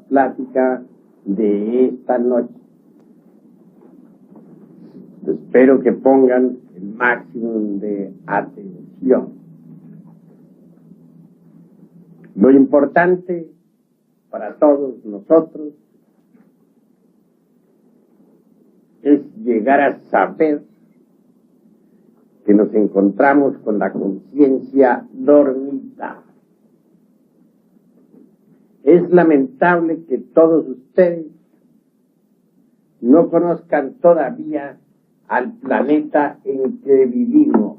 plática de esta noche. Espero que pongan el máximo de atención. Lo importante para todos nosotros es llegar a saber que nos encontramos con la conciencia dormida. Es lamentable que todos ustedes no conozcan todavía al planeta en que vivimos.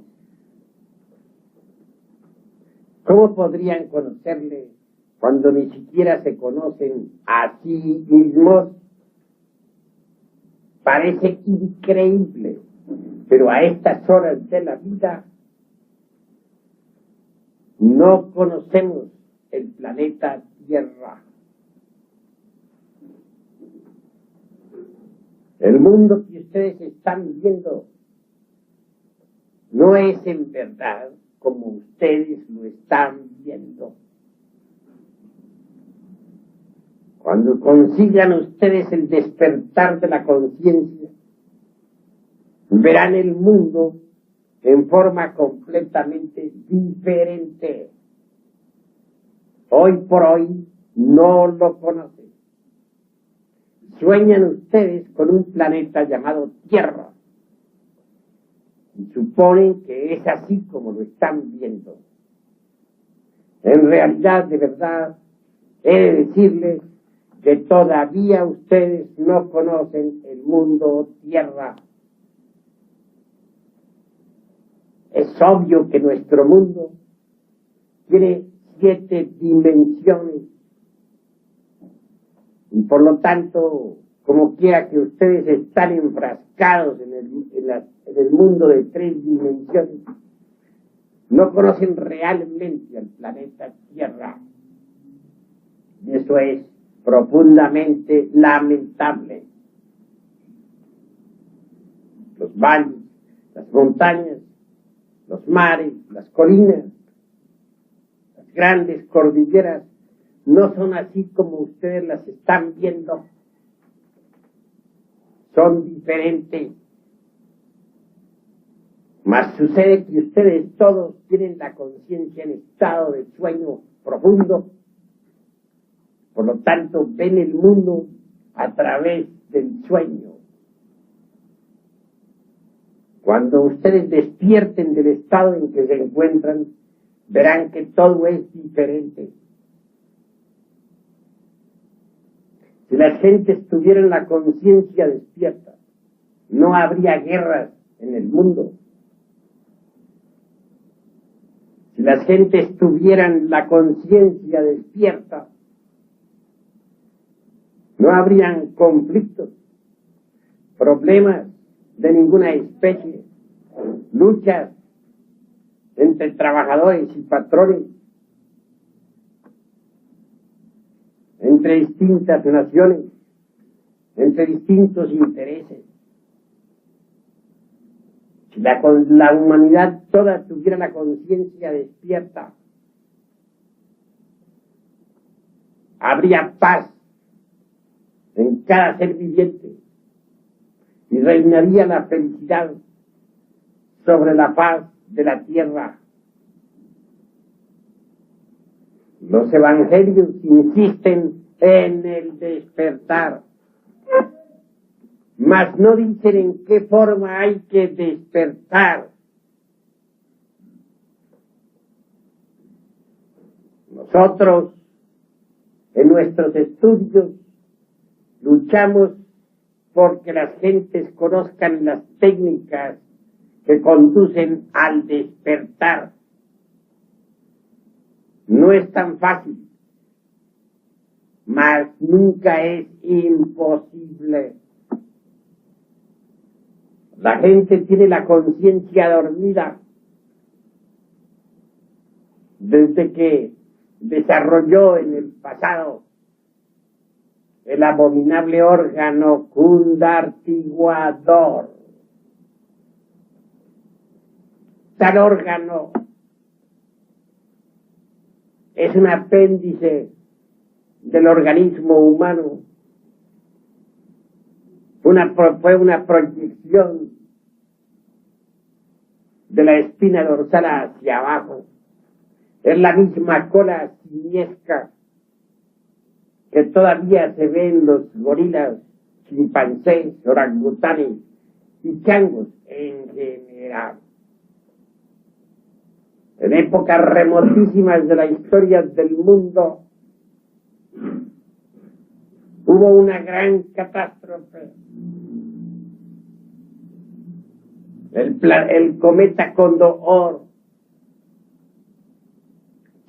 ¿Cómo podrían conocerle cuando ni siquiera se conocen a sí mismos? Parece increíble, pero a estas horas de la vida no conocemos el planeta Tierra. El mundo que ustedes están viendo no es en verdad como ustedes lo están viendo. Cuando consigan ustedes el despertar de la conciencia, verán el mundo en forma completamente diferente. Hoy por hoy no lo conocen. Sueñan ustedes con un planeta llamado Tierra y suponen que es así como lo están viendo. En realidad, de verdad, he de decirles que todavía ustedes no conocen el mundo Tierra. Es obvio que nuestro mundo tiene 7 dimensiones y por lo tanto, como quiera que ustedes están enfrascados en el mundo de 3 dimensiones, no conocen realmente al planeta Tierra. Y eso es profundamente lamentable. Los valles, las montañas, los mares, las colinas, las grandes cordilleras, no son así como ustedes las están viendo. Son diferentes. Mas sucede que ustedes todos tienen la conciencia en estado de sueño profundo. Por lo tanto, ven el mundo a través del sueño. Cuando ustedes despierten del estado en que se encuentran, verán que todo es diferente. Si las gentes tuvieran la conciencia despierta, no habría guerras en el mundo. Si las gentes tuvieran la conciencia despierta, no habrían conflictos, problemas de ninguna especie, luchas entre trabajadores y patrones, entre distintas naciones, entre distintos intereses. Si la humanidad toda tuviera la conciencia despierta, habría paz en cada ser viviente y reinaría la felicidad sobre la faz de la tierra. Los evangelios insisten en el despertar, mas no dicen en qué forma hay que despertar. Nosotros, en nuestros estudios, luchamos porque las gentes conozcan las técnicas que conducen al despertar. No es tan fácil, mas nunca es imposible. La gente tiene la conciencia dormida desde que desarrolló en el pasado el abominable órgano cundartiguador. Tal órgano es un apéndice del organismo humano fue una proyección de la espina dorsal hacia abajo. Es la misma cola simiesca que todavía se ve en los gorilas, chimpancés, orangutanes y changos en general. En épocas remotísimas de la historia del mundo hubo una gran catástrofe. El cometa Condor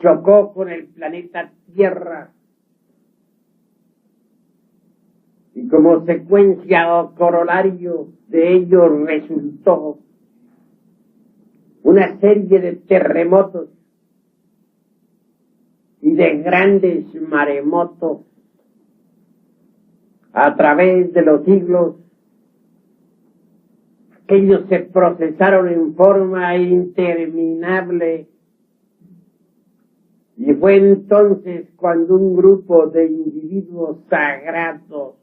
chocó con el planeta Tierra y como secuencia o corolario de ello resultó una serie de terremotos y de grandes maremotos a través de los siglos. Aquellos se procesaron en forma interminable y fue entonces cuando un grupo de individuos sagrados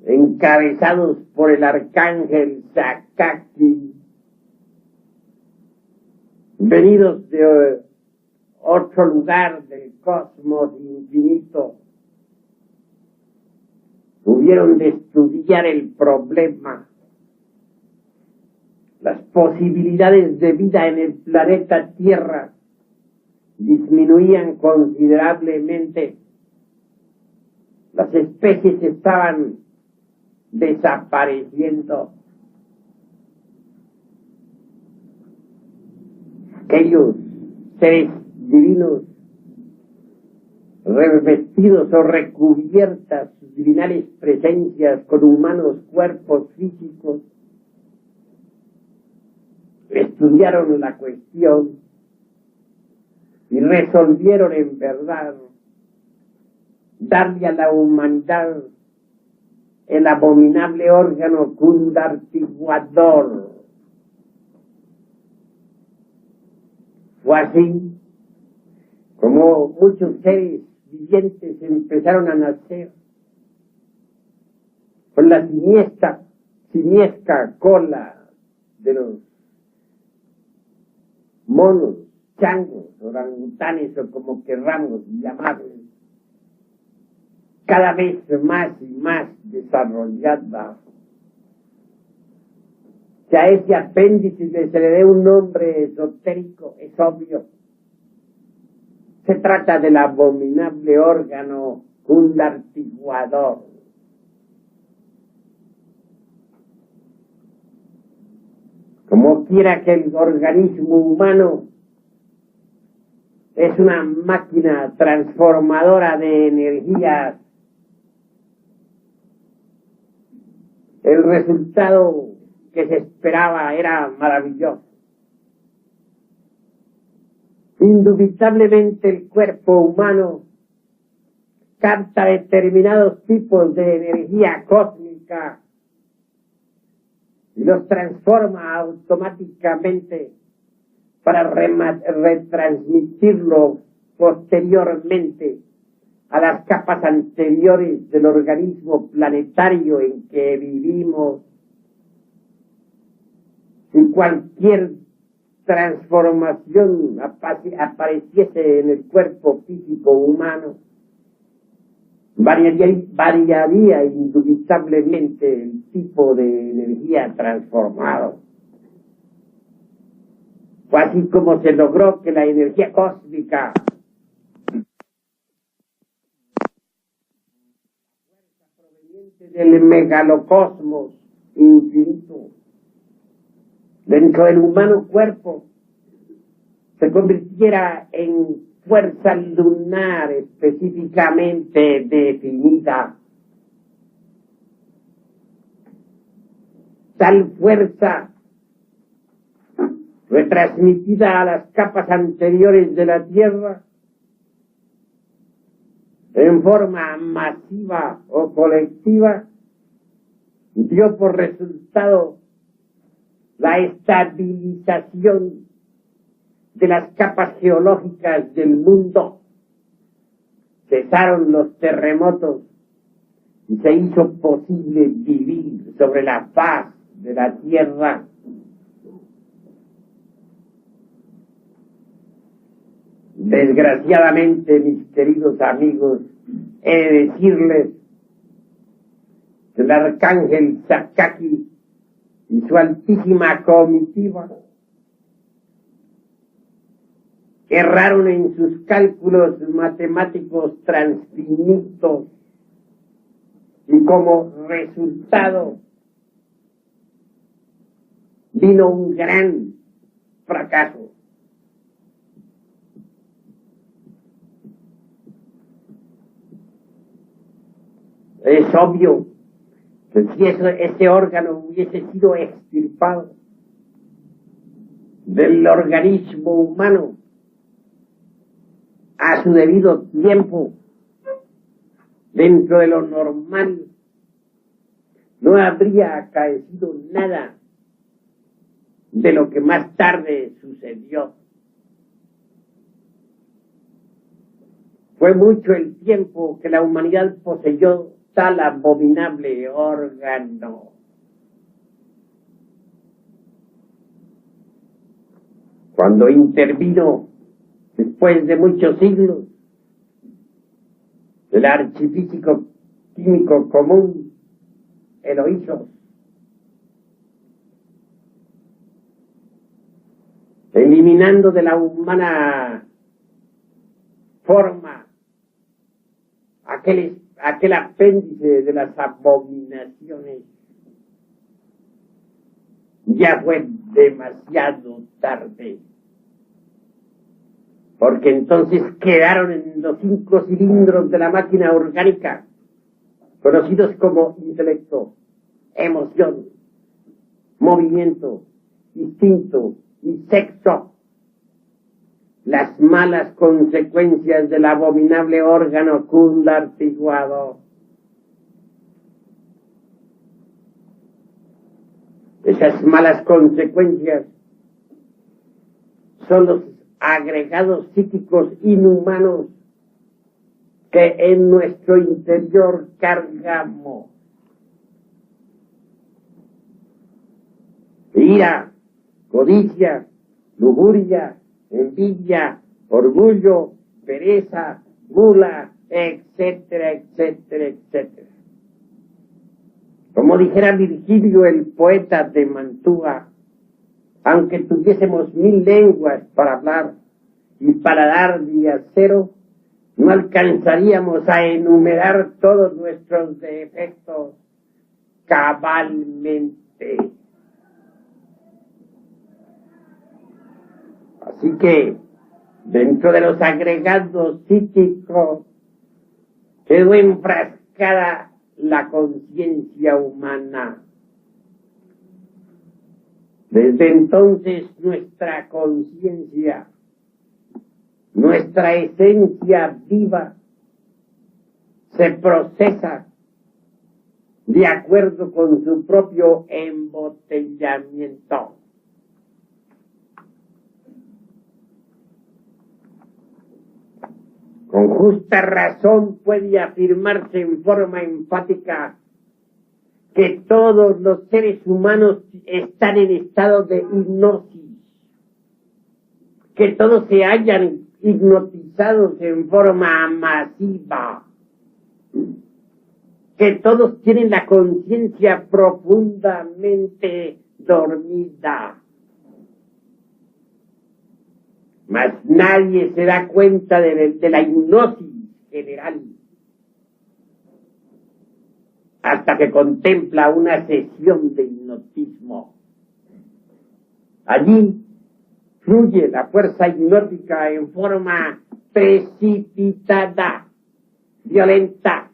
encabezados por el arcángel Sakaki, venidos de otro lugar del cosmos infinito, tuvieron de estudiar el problema. Las posibilidades de vida en el planeta Tierra disminuían considerablemente. Las especies estaban desapareciendo. Aquellos seres divinos revestidos o recubiertas sus divinales presencias con humanos cuerpos físicos estudiaron la cuestión y resolvieron en verdad darle a la humanidad el abominable órgano cundartiguador. Fue así como muchos seres vivientes empezaron a nacer con la simiesca cola de los monos, changos, orangutanes o como querramos llamarlos, cada vez más y más desarrollada. Si a ese apéndice se le dé un nombre esotérico, es obvio. Se trata del abominable órgano cundartiguador. Como quiera que el organismo humano es una máquina transformadora de energías, el resultado que se esperaba era maravilloso. Indubitablemente el cuerpo humano capta determinados tipos de energía cósmica y los transforma automáticamente para retransmitirlo posteriormente a las capas anteriores del organismo planetario en que vivimos. Si cualquier transformación apareciese en el cuerpo físico humano, variaría indubitablemente el tipo de energía transformado. Fue así como se logró que la energía cósmica, proveniente del megalocosmos infinito, dentro del humano cuerpo, se convirtiera en fuerza lunar específicamente definida. Tal fuerza, retransmitida a las capas anteriores de la Tierra, en forma masiva o colectiva, dio por resultado la estabilización de las capas geológicas del mundo, cesaron los terremotos y se hizo posible vivir sobre la faz de la tierra. Desgraciadamente, mis queridos amigos, he de decirles que el arcángel Sakaki y su altísima comitiva erraron en sus cálculos matemáticos transfinitos y como resultado vino un gran fracaso. Es obvio que si ese órgano hubiese sido extirpado del organismo humano a su debido tiempo, dentro de lo normal, no habría acaecido nada de lo que más tarde sucedió. Fue mucho el tiempo que la humanidad poseyó tal abominable órgano. Cuando intervino, después de muchos siglos, el archifísico químico común, Eloísos, eliminando de la humana forma aquel apéndice de las abominaciones, ya fue demasiado tarde, porque entonces quedaron en los 5 cilindros de la máquina orgánica, conocidos como intelecto, emoción, movimiento, instinto y sexo, las malas consecuencias del abominable órgano cundartiguado. Esas malas consecuencias son los agregados psíquicos inhumanos que en nuestro interior cargamos. Ira, codicia, lujuria, envidia, orgullo, pereza, gula, etcétera, etcétera, etcétera. Como dijera Virgilio, el poeta de Mantua, aunque tuviésemos 1000 lenguas para hablar y paladar de acero, no alcanzaríamos a enumerar todos nuestros defectos cabalmente. Así que, dentro de los agregados psíquicos, quedó enfrascada la conciencia humana. Desde entonces nuestra conciencia, nuestra esencia viva, se procesa de acuerdo con su propio embotellamiento. Con justa razón puede afirmarse en forma enfática que todos los seres humanos están en estado de hipnosis, que todos se hallan hipnotizados en forma masiva, que todos tienen la conciencia profundamente dormida. Mas nadie se da cuenta de la hipnosis general hasta que contempla una sesión de hipnotismo. Allí fluye la fuerza hipnótica en forma precipitada, violenta,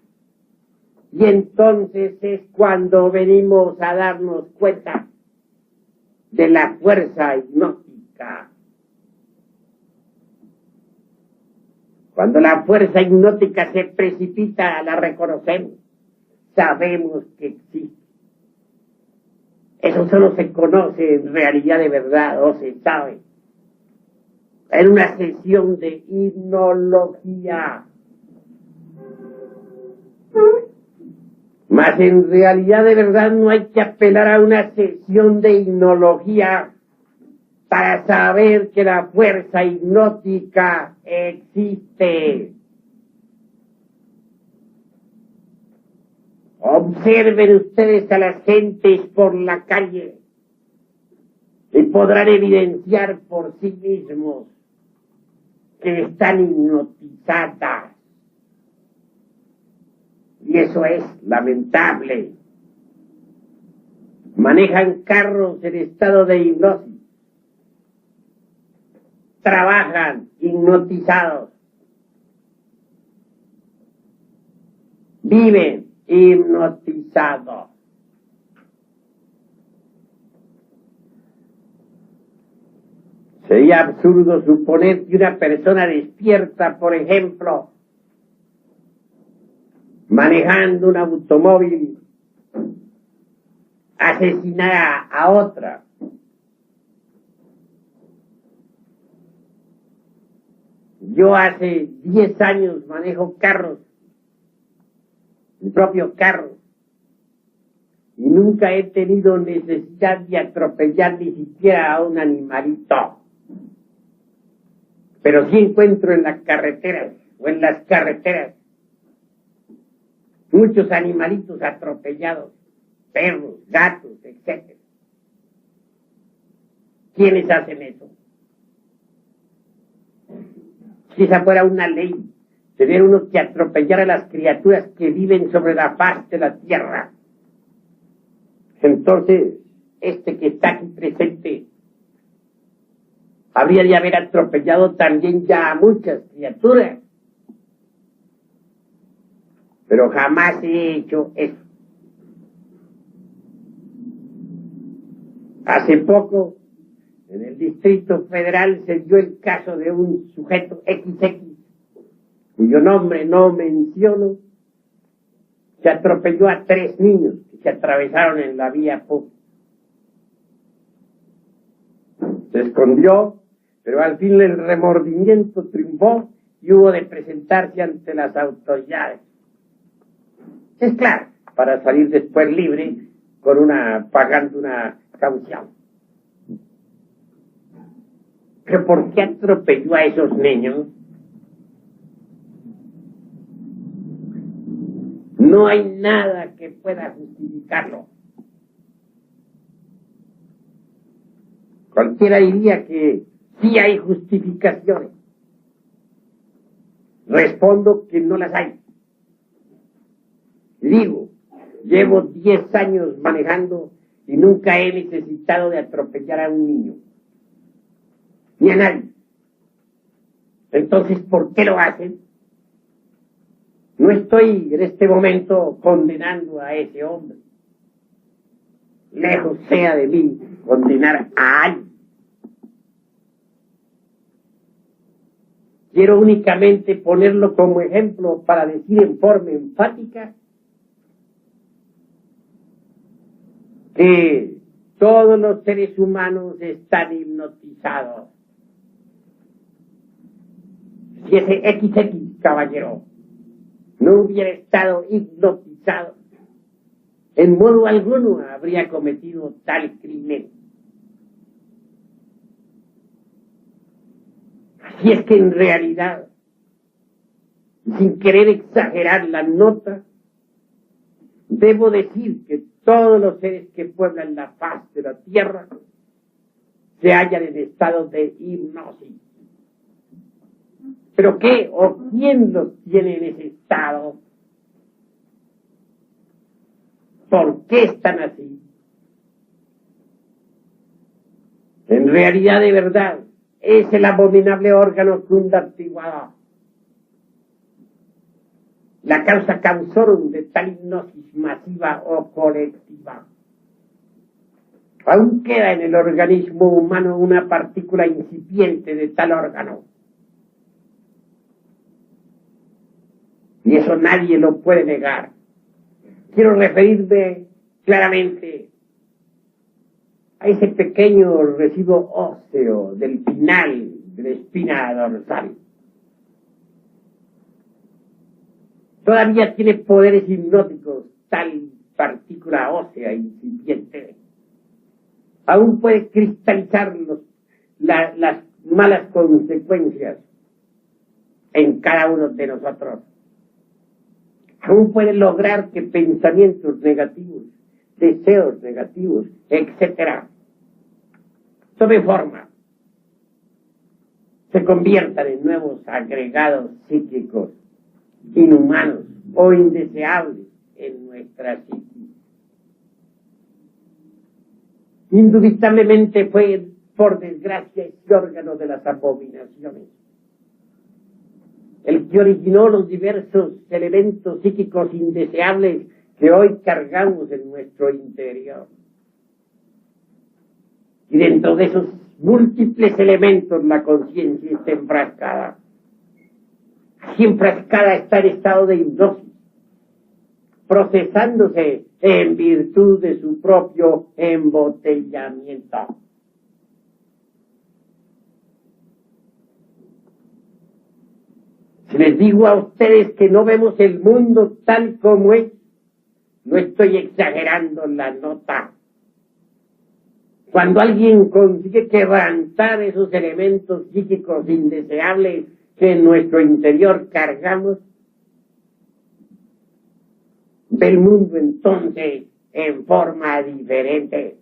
y entonces es cuando venimos a darnos cuenta de la fuerza hipnótica. Cuando la fuerza hipnótica se precipita, la reconocemos, sabemos que existe. Eso solo se conoce en realidad de verdad, o se sabe. en una sesión de hipnología. Mas en realidad de verdad no hay que apelar a una sesión de hipnología para saber que la fuerza hipnótica existe. Observen ustedes a las gentes por la calle y podrán evidenciar por sí mismos que están hipnotizadas. Y eso es lamentable. Manejan carros en estado de hipnosis. Trabajan hipnotizados. Viven hipnotizados. Sería absurdo suponer que una persona despierta, por ejemplo, manejando un automóvil, asesinara a otra. Yo hace 10 años manejo carros, mi propio carro, y nunca he tenido necesidad de atropellar ni siquiera a un animalito. Pero sí encuentro en las carreteras o en las carreteras muchos animalitos atropellados, perros, gatos, etc. ¿Quiénes hacen eso? Si esa fuera una ley, sería uno que atropellara a las criaturas que viven sobre la faz de la tierra. Entonces, este que está aquí presente habría de haber atropellado también ya a muchas criaturas. Pero jamás he hecho eso. Hace poco, en el Distrito Federal, se dio el caso de un sujeto XX, cuyo nombre no menciono, que atropelló a 3 niños que se atravesaron en la vía pública. Se escondió, pero al fin el remordimiento triunfó y hubo de presentarse ante las autoridades. Es claro, para salir después libre pagando una caución. ¿Pero por qué atropelló a esos niños? No hay nada que pueda justificarlo. Cualquiera diría que sí hay justificaciones. Respondo que no las hay. Digo, llevo 10 años manejando y nunca he necesitado de atropellar a un niño. Ni a nadie. Entonces, ¿por qué lo hacen? No estoy en este momento condenando a ese hombre. Lejos sea de mí condenar a alguien. Quiero únicamente ponerlo como ejemplo para decir en forma enfática que todos los seres humanos están hipnotizados. Si ese XX caballero no hubiera estado hipnotizado, en modo alguno habría cometido tal crimen. Así es que en realidad, sin querer exagerar la nota, debo decir que todos los seres que pueblan la faz de la tierra se hallan en estado de hipnosis. ¿Pero qué o quién los tiene en ese estado? ¿Por qué están así? En realidad, de verdad, es el abominable órgano fundactivador. La causa causorum de tal hipnosis masiva o colectiva. Aún queda en el organismo humano una partícula incipiente de tal órgano. Y eso nadie lo puede negar. Quiero referirme claramente a ese pequeño residuo óseo del final de la espina dorsal. Todavía tiene poderes hipnóticos tal partícula ósea incipiente. Aún puede cristalizar las malas consecuencias en cada uno de nosotros. Aún puede lograr que pensamientos negativos, deseos negativos, etcétera, tome forma, se conviertan en nuevos agregados psíquicos inhumanos o indeseables en nuestra psique. Indubitablemente fue, por desgracia, este órgano de las abominaciones el que originó los diversos elementos psíquicos indeseables que hoy cargamos en nuestro interior. Y dentro de esos múltiples elementos la conciencia está enfrascada. Así enfrascada está en estado de hipnosis, procesándose en virtud de su propio embotellamiento. Si les digo a ustedes que no vemos el mundo tal como es, no estoy exagerando la nota. Cuando alguien consigue quebrantar esos elementos psíquicos indeseables que en nuestro interior cargamos, ve el mundo entonces en forma diferente.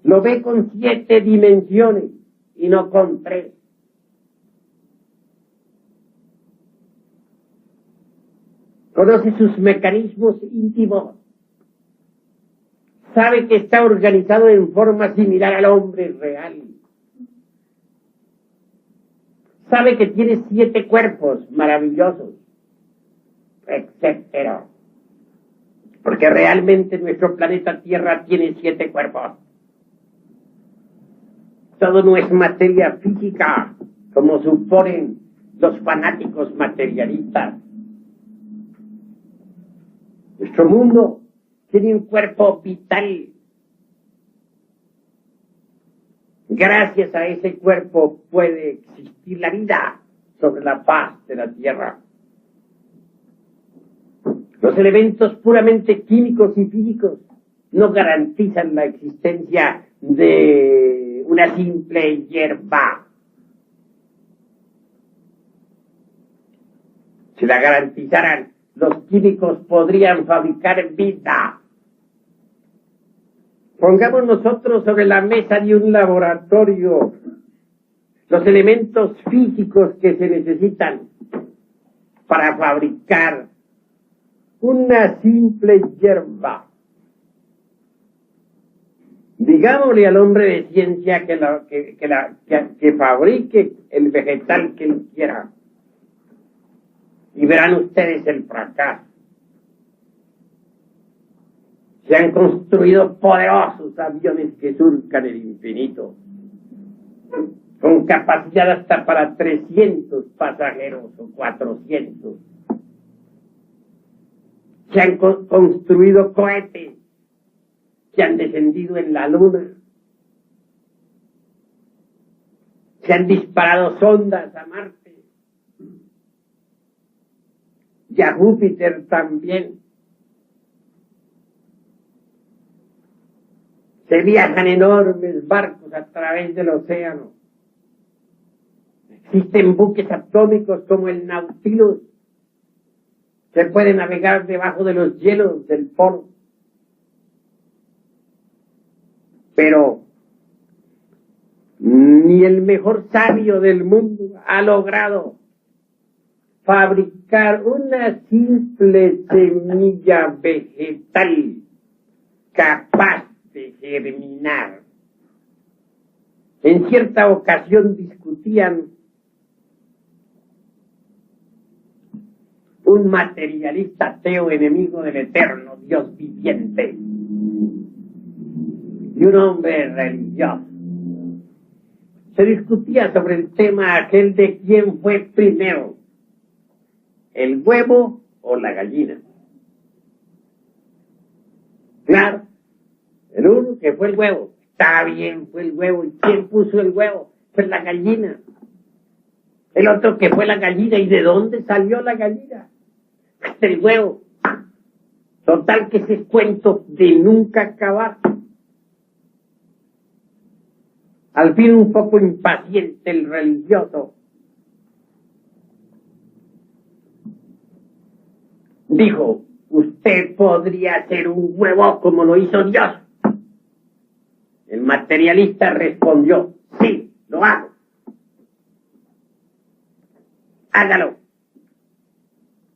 Lo ve con 7 dimensiones y no con 3. Conoce sus mecanismos íntimos. Sabe que está organizado en forma similar al hombre real. Sabe que tiene 7 cuerpos maravillosos, etcétera. Porque realmente nuestro planeta Tierra tiene 7 cuerpos. Todo no es materia física, como suponen los fanáticos materialistas. Nuestro mundo tiene un cuerpo vital. Gracias a ese cuerpo puede existir la vida sobre la faz de la Tierra. Los elementos puramente químicos y físicos no garantizan la existencia de una simple hierba. Si la garantizaran, los químicos podrían fabricar vida. Pongamos nosotros sobre la mesa de un laboratorio los elementos físicos que se necesitan para fabricar una simple hierba. Digámosle al hombre de ciencia que fabrique el vegetal que él quiera. Y verán ustedes el fracaso. Se han construido poderosos aviones que surcan el infinito, con capacidad hasta para 300 pasajeros o 400. Se han construido cohetes que han descendido en la luna. Se han disparado sondas a Marte. Y a Júpiter también. Se viajan enormes barcos a través del océano. Existen buques atómicos como el Nautilus. Se puede navegar debajo de los hielos del polo. Pero ni el mejor sabio del mundo ha logrado fabricar una simple semilla vegetal capaz de germinar. En cierta ocasión discutían un materialista ateo enemigo del eterno Dios viviente y un hombre religioso. Se discutía sobre el tema aquel de quién fue primero, el huevo o la gallina. Claro, el uno que fue el huevo. Está bien, fue el huevo. ¿Y quién puso el huevo? Fue la gallina. El otro que fue la gallina. ¿Y de dónde salió la gallina? Del huevo. Total que ese es cuento de nunca acabar. Al fin, un poco impaciente el religioso dijo: usted podría hacer un huevo como lo hizo Dios. El materialista respondió: sí, lo hago. Hágalo.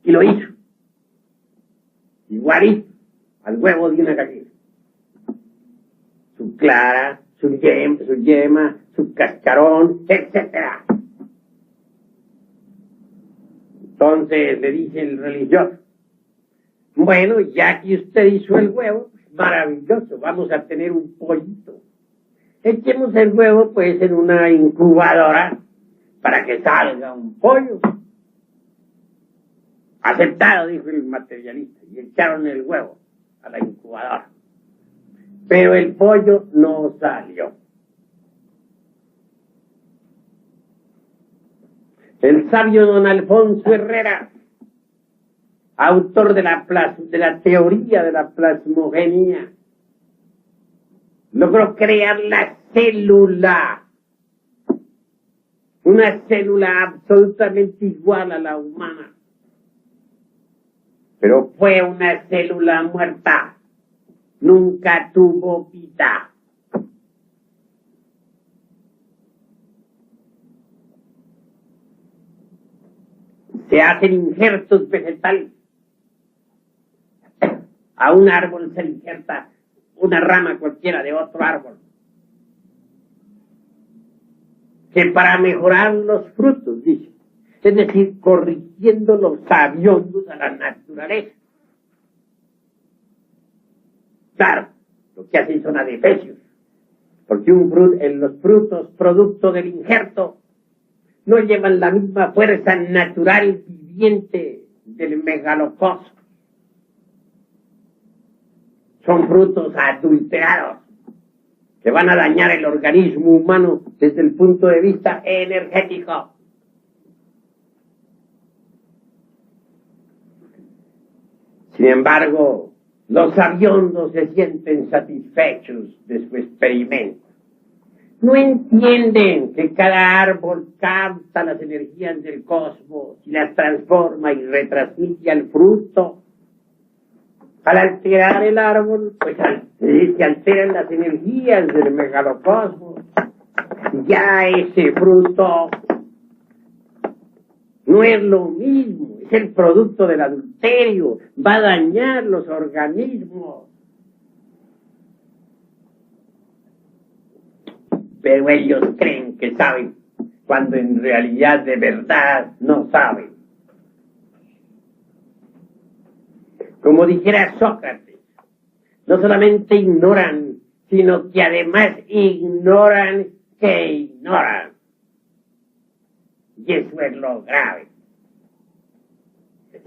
Y lo hizo. Igualito al huevo de una gallina. Su clara, su yema, su cascarón, etc. Entonces le dice el religioso: bueno, ya que usted hizo el huevo, maravilloso, vamos a tener un pollito. Echemos el huevo pues en una incubadora para que salga un pollo. Aceptado, dijo el materialista, y echaron el huevo a la incubadora. Pero el pollo no salió. El sabio don Alfonso Herrera, autor de la teoría de la plasmogenia, logró crear la célula, una célula absolutamente igual a la humana, pero fue una célula muerta, nunca tuvo vida. Se hacen injertos vegetales. A un árbol se le injerta una rama cualquiera de otro árbol, que para mejorar los frutos, dice, es decir, corrigiendo los sabiondos a la naturaleza. Claro, lo que hacen son adefesios, porque los frutos producto del injerto no llevan la misma fuerza natural viviente del megalocosmos. Son frutos adulterados que van a dañar el organismo humano desde el punto de vista energético. Sin embargo, los sabiondos se sienten satisfechos de su experimento. No entienden que cada árbol capta las energías del cosmos y las transforma y retransmite al fruto. Al alterar el árbol, pues se alteran las energías del megalocosmos. Ya ese fruto no es lo mismo, es el producto del adulterio, va a dañar los organismos. Pero ellos creen que saben, cuando en realidad de verdad no saben. Como dijera Sócrates, no solamente ignoran, sino que además ignoran que ignoran. Y eso es lo grave.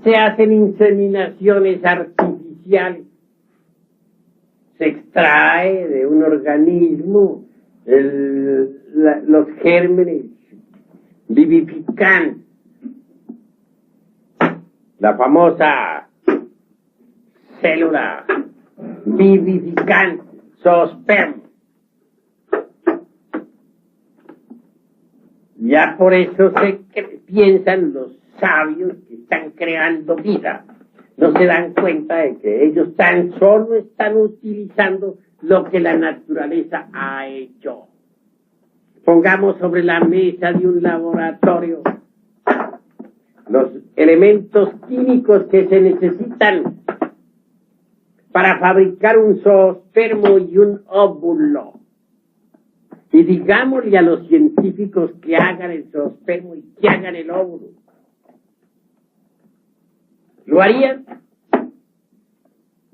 Se hacen inseminaciones artificiales. Se extrae de un organismo los gérmenes vivificantes. La famosa célula vivificante, zoospermo. Ya por eso piensan los sabios que están creando vida. No se dan cuenta de que ellos tan solo están utilizando lo que la naturaleza ha hecho. Pongamos sobre la mesa de un laboratorio los elementos químicos que se necesitan para fabricar un zoospermo y un óvulo. Y digámosle a los científicos que hagan el zoospermo y que hagan el óvulo. ¿Lo harían?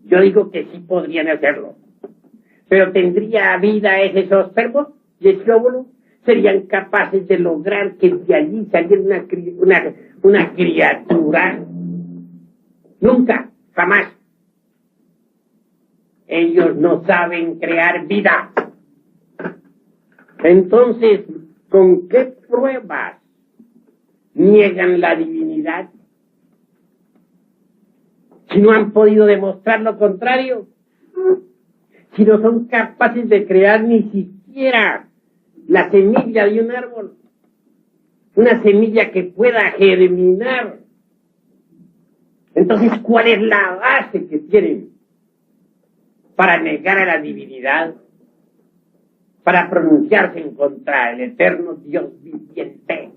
Yo digo que sí podrían hacerlo. Pero ¿tendría vida ese zoospermo y ese óvulo? ¿Serían capaces de lograr que de allí saliera una criatura? Nunca, jamás. Ellos no saben crear vida. Entonces, ¿Con qué pruebas niegan la divinidad? Si no han podido demostrar lo contrario, si no son capaces de crear ni siquiera la semilla de un árbol, una semilla que pueda germinar, entonces, ¿cuál es la base que tienen para negar a la divinidad, para pronunciarse en contra del eterno Dios viviente?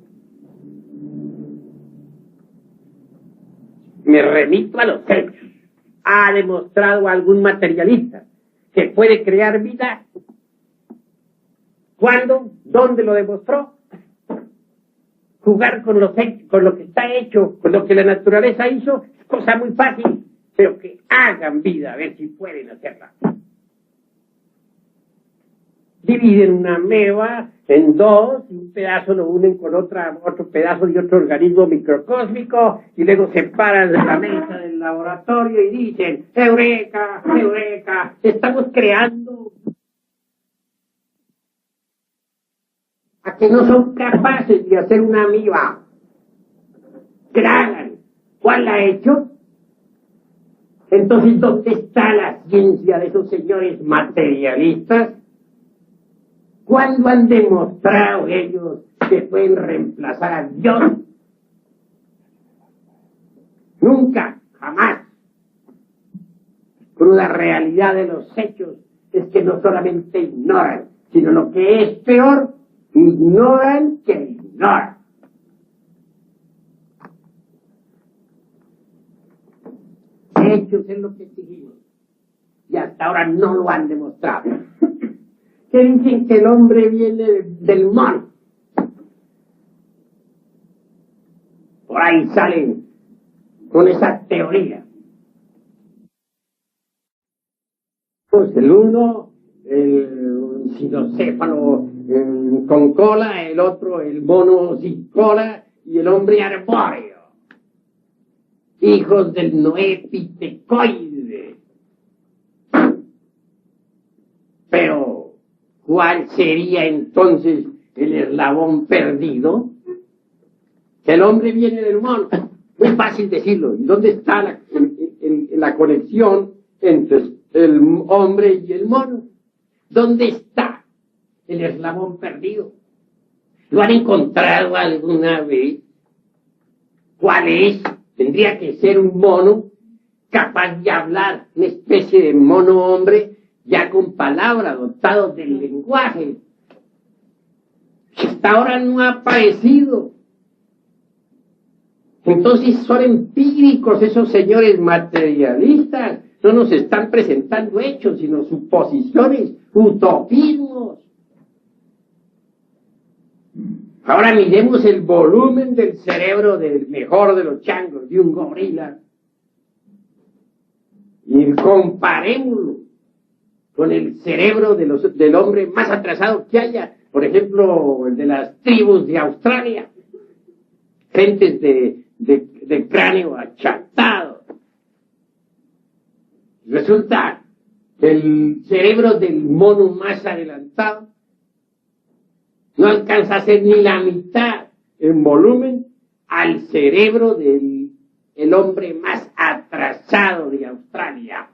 Me remito a los hechos. ¿Ha demostrado algún materialista que puede crear vida? ¿Cuándo? ¿Dónde lo demostró? Jugar con los hechos, con lo que está hecho, con lo que la naturaleza hizo, es cosa muy fácil, pero que hagan vida, a ver si pueden hacerla. Dividen una ameba en dos, y un pedazo lo unen con otro pedazo de otro organismo microcósmico, y luego se paran de la mesa del laboratorio y dicen, ¡Eureka! ¡Eureka! Estamos creando. A que no son capaces de hacer una amiba. Tragan. ¿Cuál la ha hecho? Entonces, ¿dónde está la ciencia de esos señores materialistas? ¿Cuándo han demostrado ellos que pueden reemplazar a Dios? Nunca, jamás. Cruda realidad de los hechos es que no solamente ignoran, sino lo que es peor, ignoran que ignoran. Hechos es lo que exigimos. Y hasta ahora no lo han demostrado. Que dicen que el hombre viene del mono. Por ahí salen con esa teoría. Pues el uno, el cinocéfalo con cola, el otro, el mono sin cola, y el hombre arbóreo. Hijos del Noé pitecoide. Pero, ¿cuál sería entonces el eslabón perdido? Que el hombre viene del mono. Muy fácil decirlo. ¿Y dónde está la conexión entre el hombre y el mono? ¿Dónde está el eslabón perdido? ¿Lo han encontrado alguna vez? ¿Cuál es? Tendría que ser un mono capaz de hablar, una especie de mono hombre, ya con palabras, dotado del lenguaje. Hasta ahora no ha aparecido. Entonces son empíricos esos señores materialistas. No nos están presentando hechos, sino suposiciones, utopismos. Ahora miremos el volumen del cerebro del mejor de los changos, de un gorila, y comparémoslo con el cerebro del hombre más atrasado que haya, por ejemplo, el de las tribus de Australia, gentes de cráneo achatado. Resulta que el cerebro del mono más adelantado no alcanza a ser ni la mitad en volumen al cerebro del hombre más atrasado de Australia.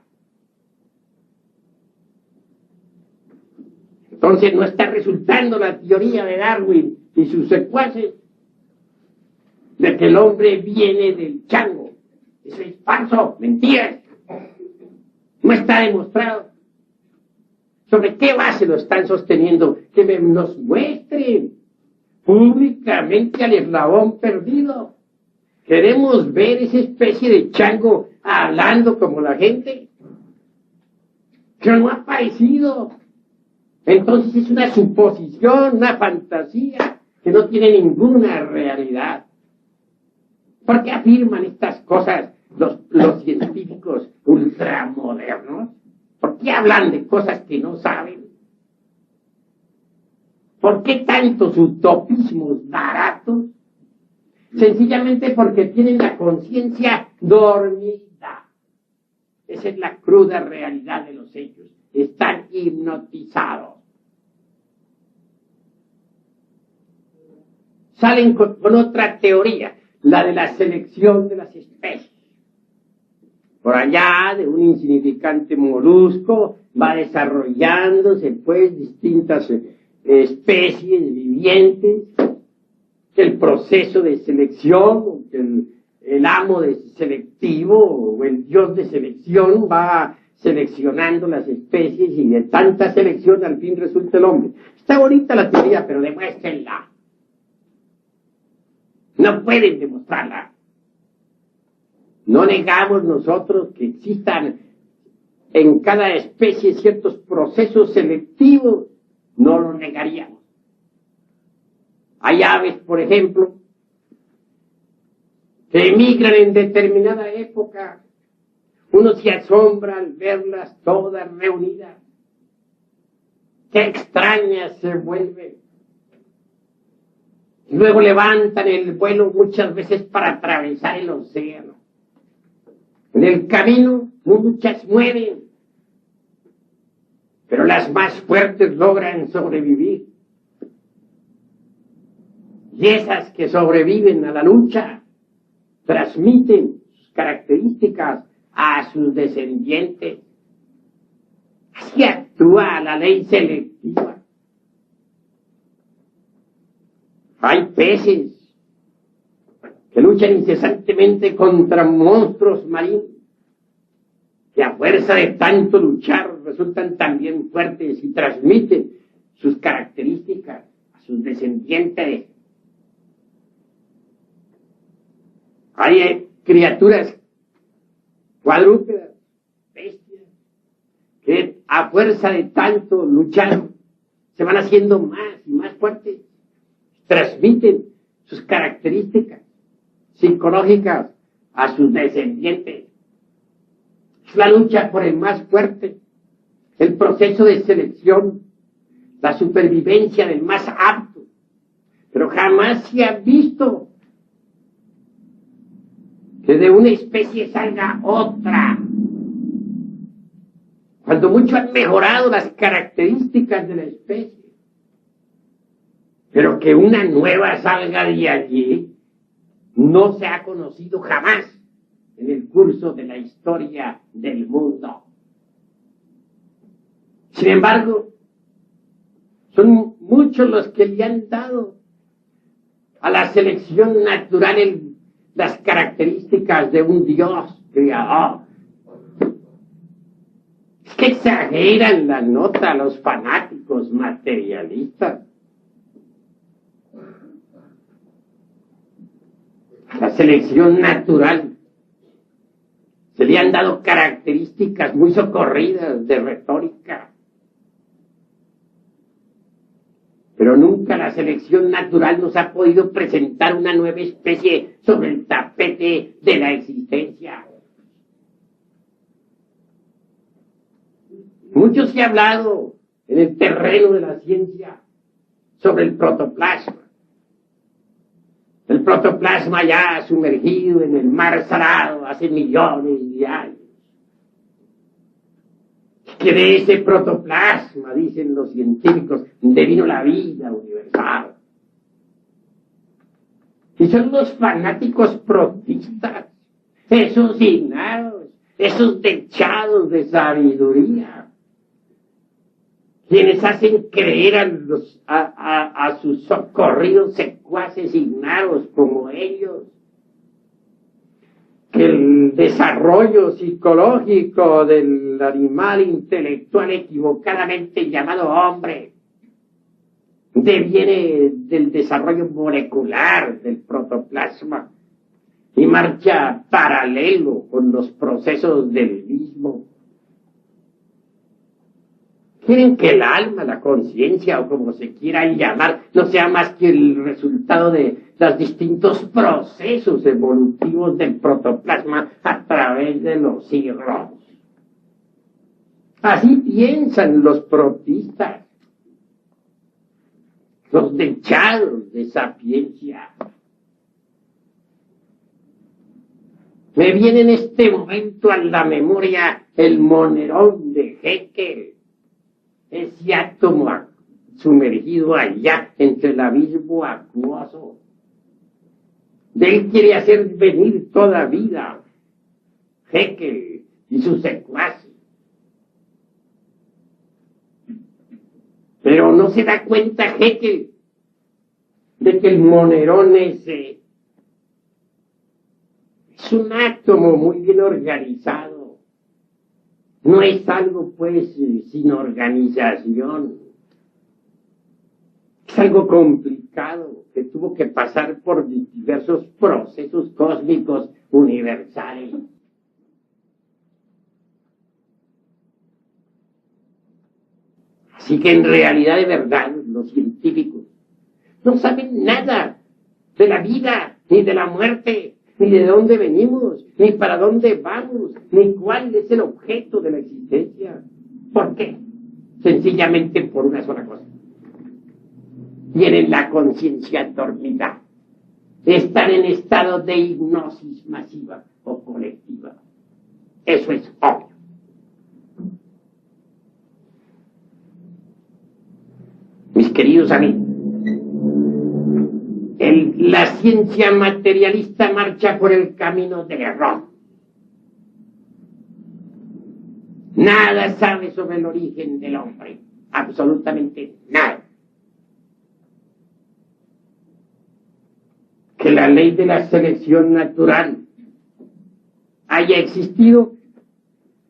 Entonces no está resultando la teoría de Darwin y sus secuaces de que el hombre viene del chango. Eso es falso, mentira. No está demostrado. ¿Sobre qué base lo están sosteniendo? Que nos muestren públicamente al eslabón perdido. ¿Queremos ver esa especie de chango hablando como la gente? Que no ha aparecido. Entonces es una suposición, una fantasía, que no tiene ninguna realidad. ¿Por qué afirman estas cosas los científicos ultramodernos? ¿Por qué hablan de cosas que no saben? ¿Por qué tantos utopismos baratos? Sencillamente porque tienen la conciencia dormida. Esa es la cruda realidad de los hechos. Están hipnotizados. salen con otra teoría, la de la selección de las especies. Por allá, de un insignificante molusco, va desarrollándose, pues, distintas especies vivientes, el proceso de selección, el amo de selectivo, o el dios de selección, va seleccionando las especies, y de tanta selección al fin resulta el hombre. Está bonita la teoría, pero demuéstrenla. No pueden demostrarla. No negamos nosotros que existan en cada especie ciertos procesos selectivos, no lo negaríamos. Hay aves, por ejemplo, que emigran en determinada época. Uno se asombra al verlas todas reunidas. Qué extrañas se vuelven. Y luego levantan el vuelo muchas veces para atravesar el océano. En el camino muchas mueren, pero las más fuertes logran sobrevivir. Y esas que sobreviven a la lucha transmiten sus características a sus descendientes. Así actúa la ley selectiva. Hay peces que luchan incesantemente contra monstruos marinos, que a fuerza de tanto luchar resultan también fuertes y transmiten sus características a sus descendientes. Hay criaturas cuadrúpedas, bestias, que a fuerza de tanto luchar se van haciendo más y más fuertes, transmiten sus características psicológicas a sus descendientes. Es la lucha por el más fuerte, el proceso de selección, la supervivencia del más apto, pero jamás se ha visto que de una especie salga otra. Cuando mucho han mejorado las características de la especie, pero que una nueva salga de allí no se ha conocido jamás en el curso de la historia del mundo. Sin embargo, son muchos los que le han dado a la selección natural las características de un Dios creador. Es que exageran la nota los fanáticos materialistas. A la selección natural se le han dado características muy socorridas de retórica. Pero nunca la selección natural nos ha podido presentar una nueva especie sobre el tapete de la existencia. Mucho se ha hablado en el terreno de la ciencia sobre el protoplasma. El protoplasma ya sumergido en el mar Salado hace millones de años. Que de ese protoplasma, dicen los científicos, devino la vida universal. Y son los fanáticos protistas, esos ignaros, esos dechados de sabiduría, quienes hacen creer a sus socorridos secuaces ignaros como ellos que el desarrollo psicológico del animal intelectual equivocadamente llamado hombre deviene del desarrollo molecular del protoplasma y marcha paralelo con los procesos del mismo. Quieren que el alma, la conciencia o como se quiera llamar, no sea más que el resultado de los distintos procesos evolutivos del protoplasma a través de los siglos. Así piensan los protistas, los dechados de sapiencia. Me viene en este momento a la memoria el monerón de Haeckel, ese átomo sumergido allá entre el abismo acuoso Él quiere hacer venir toda vida Haeckel y sus secuaces. Pero no se da cuenta Haeckel de que el monerón es un átomo muy bien organizado. No es algo, pues, sin organización. Es algo complicado que tuvo que pasar por diversos procesos cósmicos universales. Así que en realidad, de verdad, los científicos no saben nada de la vida, ni de la muerte, ni de dónde venimos, ni para dónde vamos, ni cuál es el objeto de la existencia. ¿Por qué? Sencillamente por una sola cosa. Tienen la conciencia dormida. Están en estado de hipnosis masiva o colectiva. Eso es obvio. Mis queridos amigos, la ciencia materialista marcha por el camino del error. Nada sabe sobre el origen del hombre, absolutamente nada. Que la ley de la selección natural haya existido,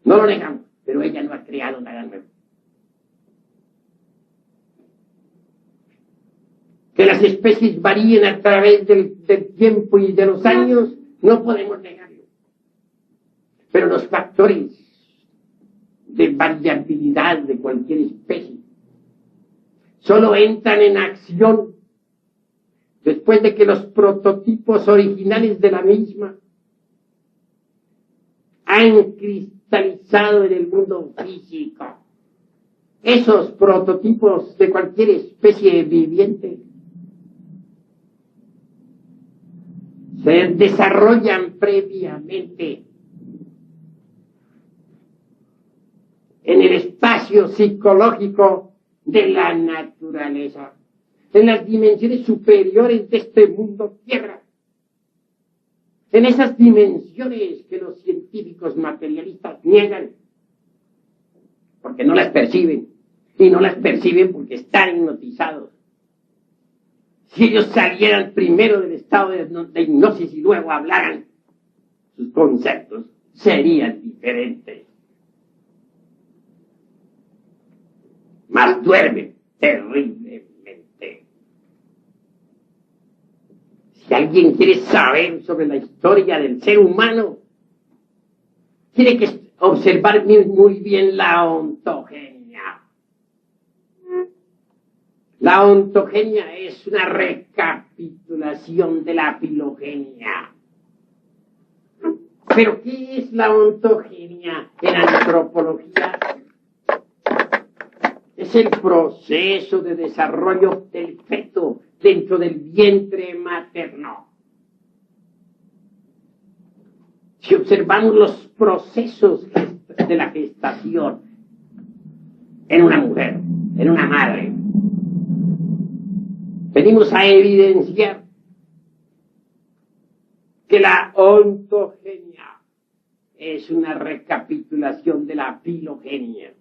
no lo negamos, pero ella no ha creado nada nuevo. Que las especies varíen a través del tiempo y de los años, no podemos negarlo. Pero los factores de variabilidad de cualquier especie solo entran en acción después de que los prototipos originales de la misma han cristalizado en el mundo físico. Esos prototipos de cualquier especie viviente se desarrollan previamente en el espacio psicológico de la naturaleza, en las dimensiones superiores de este mundo tierra, en esas dimensiones que los científicos materialistas niegan, porque no las perciben, y no las perciben porque están hipnotizados. Si ellos salieran primero del estado de hipnosis y luego hablaran, sus conceptos serían diferentes. Mas duermen terriblemente. Si alguien quiere saber sobre la historia del ser humano, tiene que observar muy bien la ontogenia. La ontogenia es una recapitulación de la filogenia. ¿Pero qué es la ontogenia en antropología? Es el proceso de desarrollo del feto dentro del vientre materno. Si observamos los procesos de la gestación en una mujer, en una madre, venimos a evidenciar que la ontogenia es una recapitulación de la filogenia.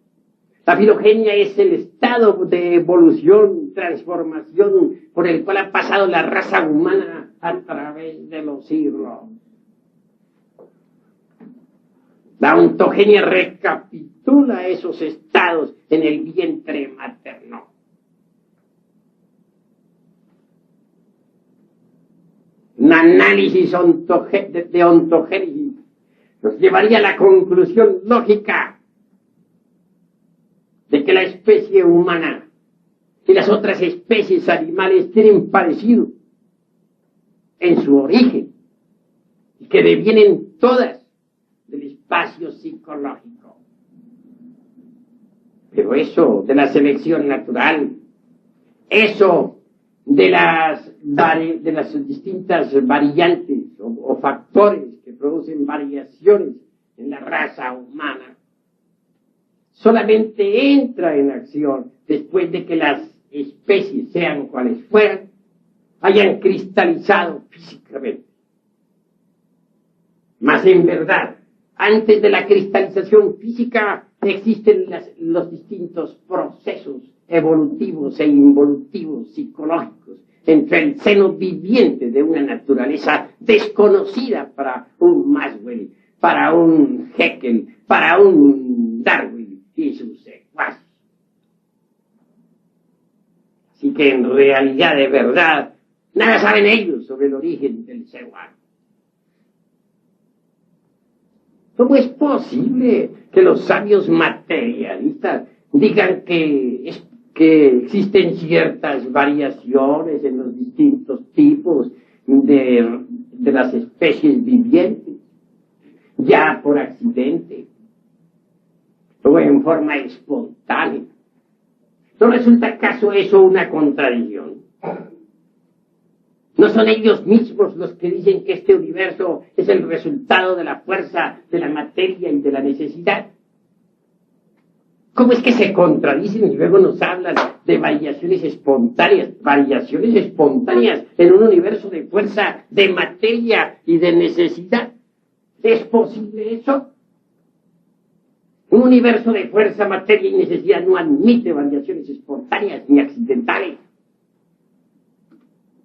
La filogenia es el estado de evolución, transformación por el cual ha pasado la raza humana a través de los siglos. La ontogenia recapitula esos estados en el vientre materno. Un análisis de ontogénesis nos llevaría a la conclusión lógica de que la especie humana y las otras especies animales tienen parecido en su origen y que devienen todas del espacio psicológico. Pero eso de la selección natural, eso de las distintas variantes o factores que producen variaciones en la raza humana, solamente entra en acción después de que las especies, sean cuales fueran, hayan cristalizado físicamente. Mas en verdad, antes de la cristalización física existen los distintos procesos evolutivos e involutivos psicológicos entre el seno viviente de una naturaleza desconocida para un Maxwell, para un Haeckel, para un Darwin y sus secuaces. Así que en realidad, de verdad, nada saben ellos sobre el origen del ser humano. ¿Cómo es posible que los sabios materialistas digan que existen ciertas variaciones en los distintos tipos de las especies vivientes, ya por accidente o en forma espontánea? ¿No resulta acaso eso una contradicción? ¿No son ellos mismos los que dicen que este universo es el resultado de la fuerza, de la materia y de la necesidad? ¿Cómo es que se contradicen y luego nos hablan de variaciones espontáneas en un universo de fuerza, de materia y de necesidad? ¿Es posible eso? Un universo de fuerza, materia y necesidad no admite variaciones espontáneas ni accidentales.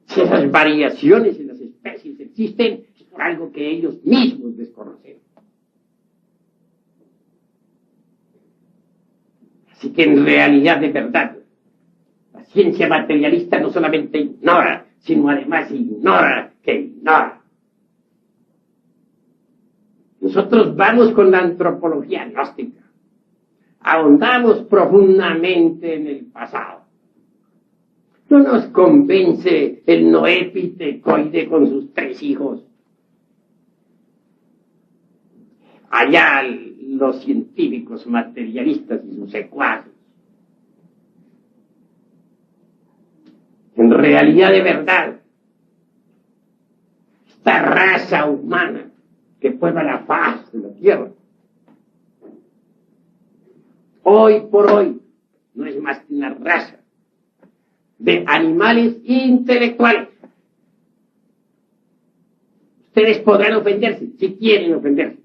Si esas variaciones en las especies existen, es por algo que ellos mismos desconocen. Así que en realidad, de verdad, la ciencia materialista no solamente ignora, sino además ignora que ignora. Nosotros vamos con la antropología gnóstica. Ahondamos profundamente en el pasado. No nos convence el Noé Tecoide con sus 3 hijos. Allá los científicos materialistas y sus secuaces. En realidad, de verdad, esta raza humana que puebla la faz de la tierra, hoy por hoy, no es más que una raza de animales intelectuales. Ustedes podrán ofenderse, si quieren ofenderse,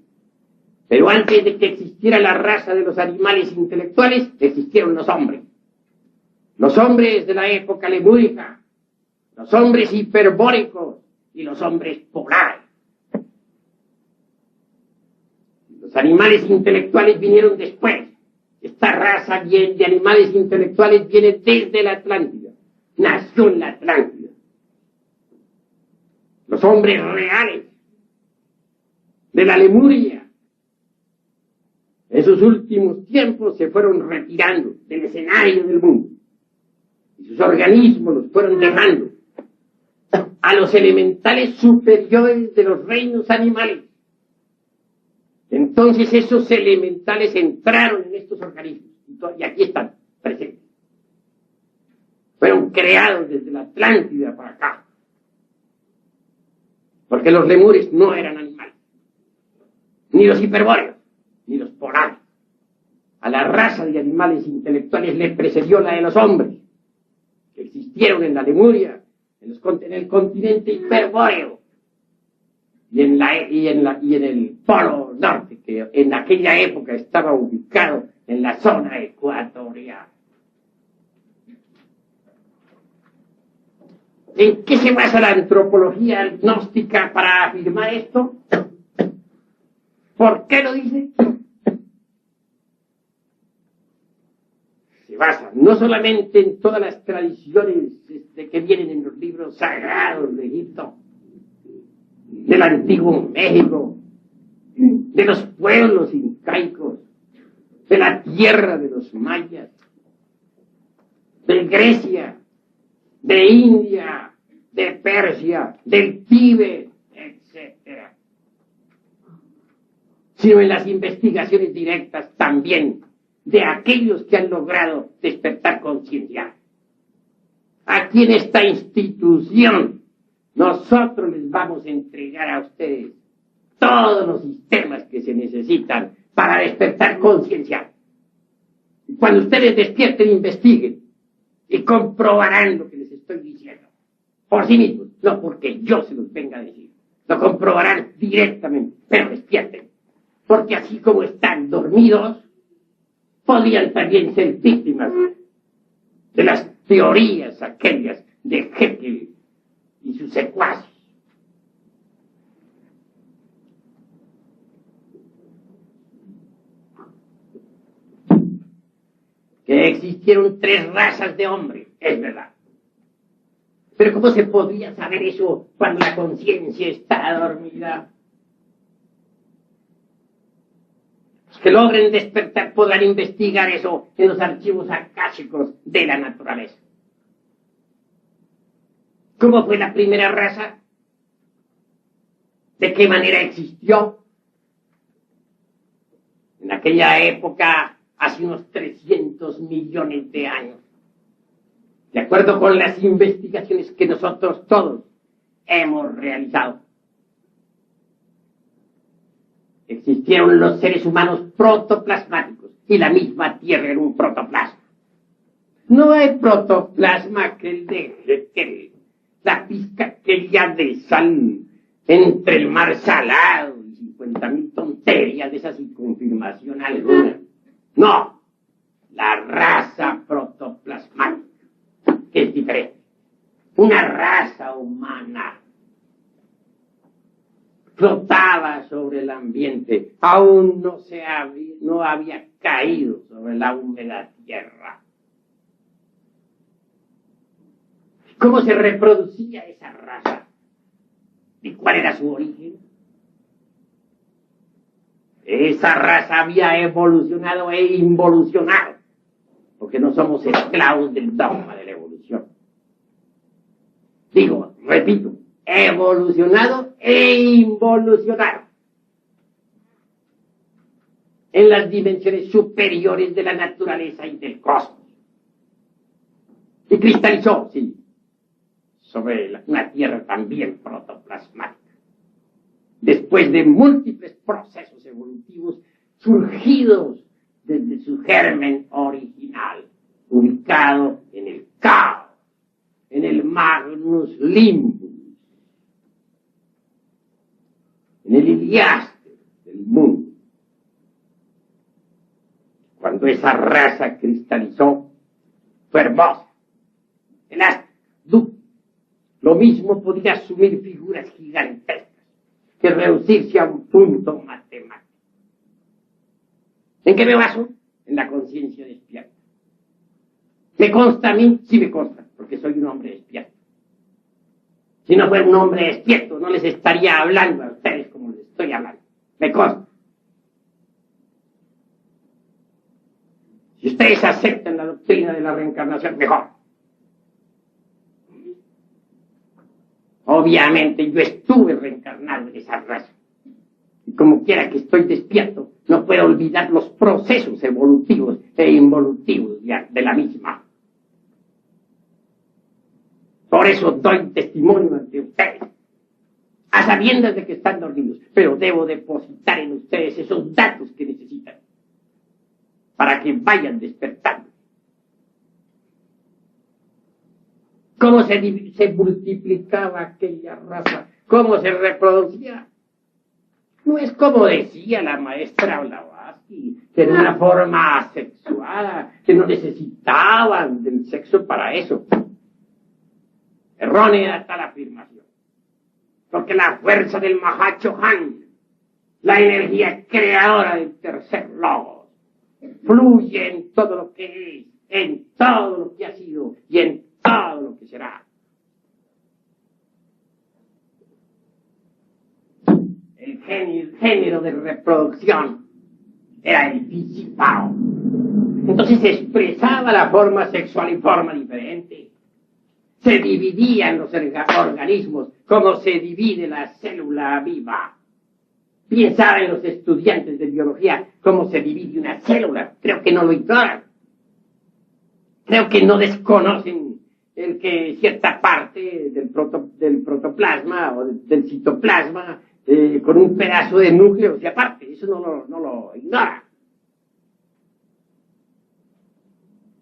pero antes de que existiera la raza de los animales intelectuales, existieron los hombres. Los hombres de la época lemúrica, los hombres hiperbóricos y los hombres polares. Los animales intelectuales vinieron después. Esta raza bien de animales intelectuales viene desde la Atlántida. Nació en la Atlántida. Los hombres reales de la Lemuria, en sus últimos tiempos, se fueron retirando del escenario del mundo. Y sus organismos los fueron dejando a los elementales superiores de los reinos animales. Entonces esos elementales entraron en estos organismos y aquí están presentes. Fueron creados desde la Atlántida para acá. Porque los lemures no eran animales, ni los hiperbóreos, ni los polares. A la raza de animales intelectuales le precedió la de los hombres, que existieron en la Lemuria, en el continente hiperbóreo, y en el polo norte, que en aquella época estaba ubicado en la zona ecuatorial. ¿En qué se basa la antropología gnóstica para afirmar esto? ¿Por qué lo dice? Se basa no solamente en todas las tradiciones que vienen en los libros sagrados de Egipto, del antiguo México, de los pueblos incaicos, de la tierra de los mayas, de Grecia, de India, de Persia, del Tíbet, etc. Sino en las investigaciones directas también de aquellos que han logrado despertar conciencia. Aquí en esta institución nosotros les vamos a entregar a ustedes todos los sistemas que se necesitan para despertar conciencia. Y cuando ustedes despierten, investiguen y comprobarán lo que les estoy diciendo por sí mismos, no porque yo se los venga a decir. Lo comprobarán directamente, pero despierten, porque así como están dormidos, podían también ser víctimas de las teorías aquellas de Haeckel y sus secuaces. Que existieron 3 razas de hombres, es verdad. Pero ¿cómo se podría saber eso cuando la conciencia está dormida? Los que logren despertar podrán investigar eso en los archivos akáshicos de la naturaleza. ¿Cómo fue la primera raza? ¿De qué manera existió? En aquella época, hace unos 300 millones de años. De acuerdo con las investigaciones que nosotros todos hemos realizado. Existieron los seres humanos protoplasmáticos y la misma Tierra era un protoplasma. No hay protoplasma que el de la pizca aquella de sal entre el mar salado y 50,000 tonterías de esa sin confirmación alguna. No, la raza protoplasmática es diferente. Una raza humana flotaba sobre el ambiente, aún no había caído sobre la húmeda tierra. ¿Cómo se reproducía esa raza? ¿Y cuál era su origen? Esa raza había evolucionado e involucionado, porque no somos esclavos del dogma de la evolución. Digo, repito, evolucionado e involucionado en las dimensiones superiores de la naturaleza y del cosmos. Y cristalizó, sí, sobre una tierra también protoplasmática. Después de múltiples procesos evolutivos surgidos desde su germen original, ubicado en el caos, en el Magnus Limbus, en el Iliaster del mundo. Cuando esa raza cristalizó, fue hermosa, elástica, dúctil. Lo mismo podía asumir figuras gigantescas que reducirse a un punto matemático. ¿En qué me baso? En la conciencia despierta. ¿Me consta a mí? Sí me consta, porque soy un hombre despierto. Si no fuera un hombre despierto, no les estaría hablando a ustedes como les estoy hablando. Me consta. Si ustedes aceptan la doctrina de la reencarnación, mejor. Obviamente yo estuve reencarnado en esa raza. Y como quiera que estoy despierto, no puedo olvidar los procesos evolutivos e involutivos de la misma. Por eso doy testimonio ante ustedes, a sabiendas de que están dormidos, pero debo depositar en ustedes esos datos que necesitan para que vayan despertando. ¿Cómo se multiplicaba aquella raza? ¿Cómo se reproducía? No es como decía la maestra Blavatsky, que era una forma asexuada, que no necesitaban del sexo para eso. Errónea tal afirmación. Porque la fuerza del Mahachohan, la energía creadora del tercer logos, fluye en todo lo que es, en todo lo que ha sido y en todo lo que será. El género de reproducción era el Visipao. Entonces se expresaba la forma sexual en forma diferente. Se dividían los organismos como se divide la célula viva. Bien saben los estudiantes de biología cómo se divide una célula. Creo que no lo ignoran. Creo que no desconocen el que cierta parte del protoplasma o del citoplasma con un pedazo de núcleo se aparte. Eso no lo ignora.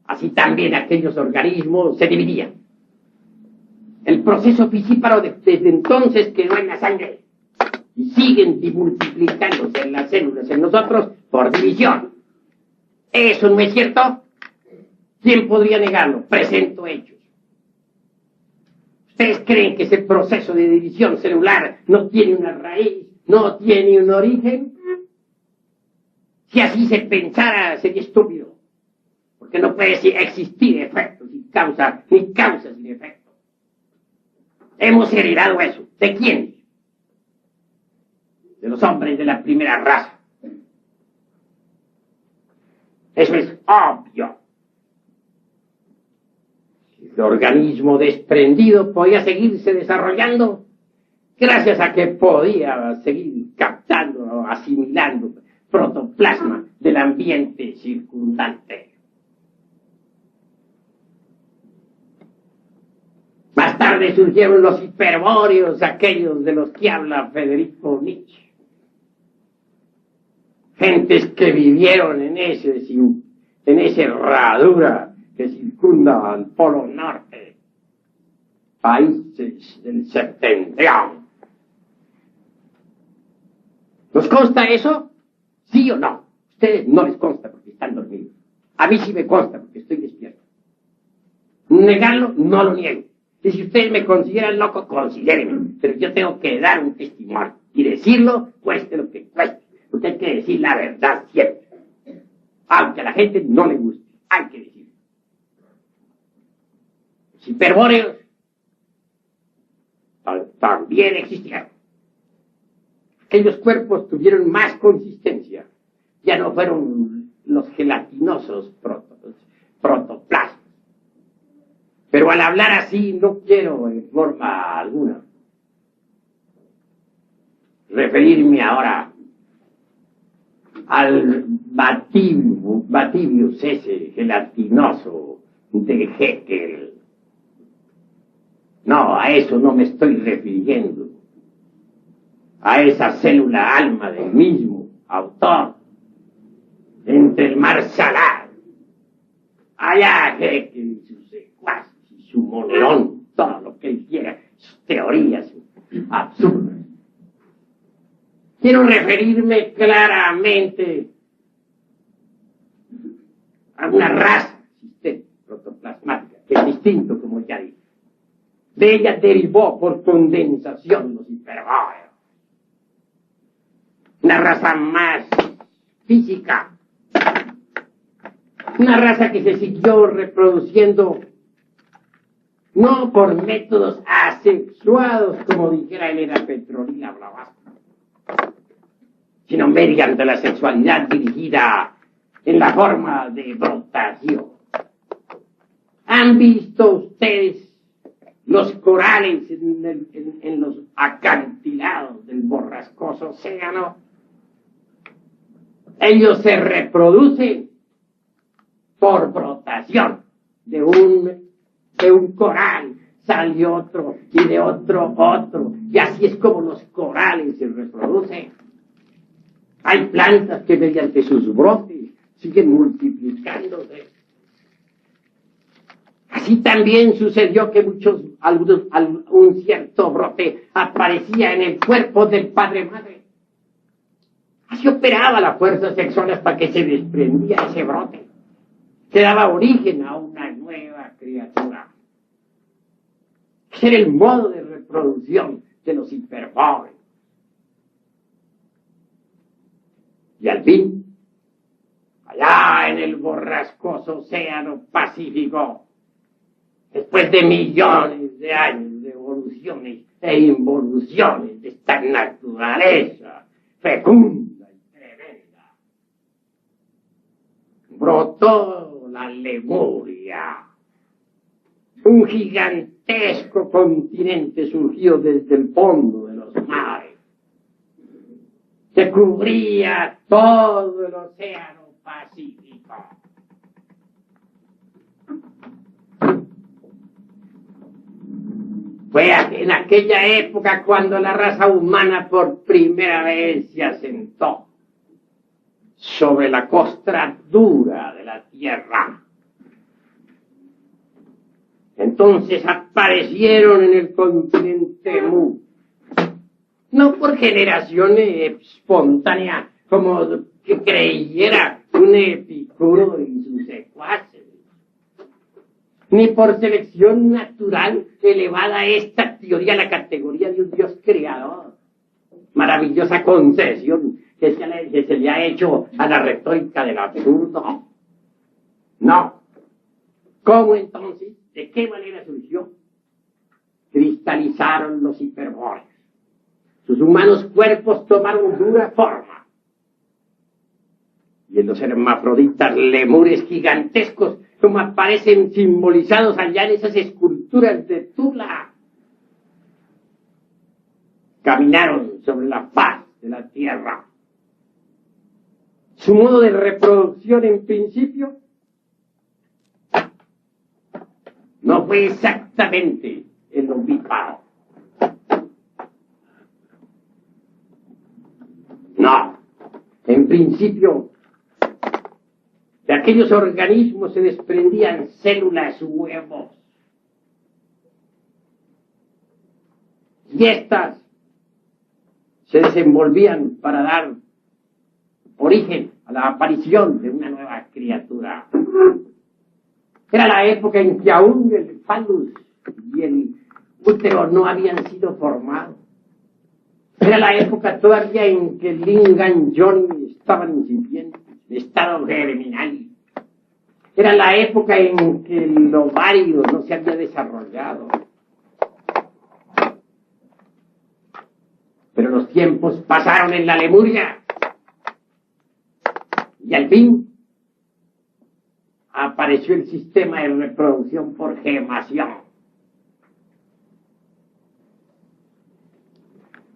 Así también aquellos organismos se dividían. El proceso pisíparo desde entonces quedó en la sangre. y siguen multiplicándose en las células en nosotros por división. ¿Eso no es cierto? ¿Quién podría negarlo? Presento hechos. ¿Ustedes creen que ese proceso de división celular no tiene una raíz, no tiene un origen? Si así se pensara, sería estúpido. Porque no puede existir efecto sin causa, ni causa sin efecto. Hemos heredado eso. ¿De quién? De los hombres de la primera raza. Eso es obvio. El organismo desprendido podía seguirse desarrollando gracias a que podía seguir captando, asimilando protoplasma del ambiente circundante. Más tarde surgieron los hiperbóreos, aquellos de los que habla Federico Nietzsche. Gentes que vivieron en esa herradura que circunda al Polo Norte, países del septentrión. ¿Nos consta eso? ¿Sí o no? A ustedes no les consta porque están dormidos. A mí sí me consta porque estoy despierto. Negarlo, no lo niego. Y si ustedes me consideran loco, considérenme. Pero yo tengo que dar un testimonio. Y decirlo, cueste lo que cueste. Usted hay que decir la verdad siempre. Aunque a la gente no le guste, hay que decirlo. Los hiperbóreos también existieron. Aquellos cuerpos tuvieron más consistencia. Ya no fueron los gelatinosos protoplasmas. Pero al hablar así no quiero en forma alguna referirme ahora al batibius ese gelatinoso de Haeckel. No, a eso no me estoy refiriendo. A esa célula alma del mismo autor, entre el mar salado. Allá Haeckel y sus secuaces y su monerón, todo lo que él quiera, sus teorías absurdas. Quiero referirme claramente a una raza existente, protoplasmática, que es distinto, como ya dije. De ella derivó por condensación los hiperbóreos. Una raza más física. Una raza que se siguió reproduciendo no por métodos asexuados, como dijera Elena Petronila Blavatsky, sino mediante la sexualidad dirigida en la forma de brotación. ¿Han visto ustedes los corales en los acantilados del borrascoso océano? Ellos se reproducen por brotación. De un coral sale otro, y de otro, y así es como los corales se reproducen. Hay plantas que mediante sus brotes siguen multiplicándose. Así también sucedió que un cierto brote aparecía en el cuerpo del padre-madre. Así operaba la fuerza sexual hasta que se desprendía ese brote, que daba origen a una nueva criatura. Ese era el modo de reproducción de los hiperbóreos. Y al fin, allá en el borrascoso océano Pacífico, después de millones de años de evoluciones e involuciones de esta naturaleza fecunda y tremenda, brotó la Lemuria, un gigantesco continente surgido desde el fondo de los mares, que cubría todo el océano Pacífico. Fue en aquella época cuando la raza humana por primera vez se asentó sobre la costra dura de la Tierra. Entonces aparecieron en el continente Mu no por generación espontánea, como que creyera un Epicuro y sus secuaces, ni por selección natural elevada a esta teoría a la categoría de un Dios creador. Maravillosa concesión que se le ha hecho a la retórica del absurdo. No. ¿Cómo entonces? ¿De qué manera surgió? Cristalizaron los hiperbóreos. Sus humanos cuerpos tomaron dura forma. Y en los hermafroditas lemures gigantescos, como aparecen simbolizados allá en esas esculturas de Tula, caminaron sobre la faz de la tierra. Su modo de reproducción, en principio, no fue exactamente el ovíparo. No, en principio, de aquellos organismos se desprendían células huevos. Y estas se desenvolvían para dar origen a la aparición de una nueva criatura. Era la época en que aún el falus y el útero no habían sido formados. Era la época todavía en que el lingam yoni estaban incipientes, estado germinal. Era la época en que el ovario no se había desarrollado. Pero los tiempos pasaron en la Lemuria. Y al fin apareció el sistema de reproducción por gemación.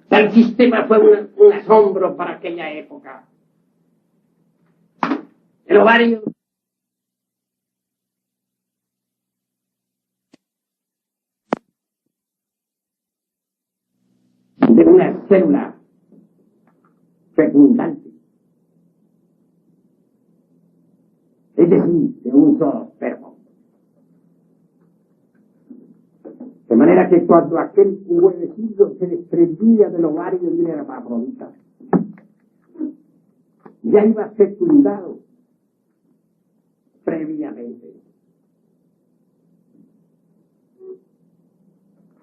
Tal sistema fue un asombro para aquella época. El ovario de una célula fecundante, es decir, de un solo spermo. De manera que cuando aquel huevecillo se desprendía del ovario de una hermafrodita, ya iba fecundado previamente.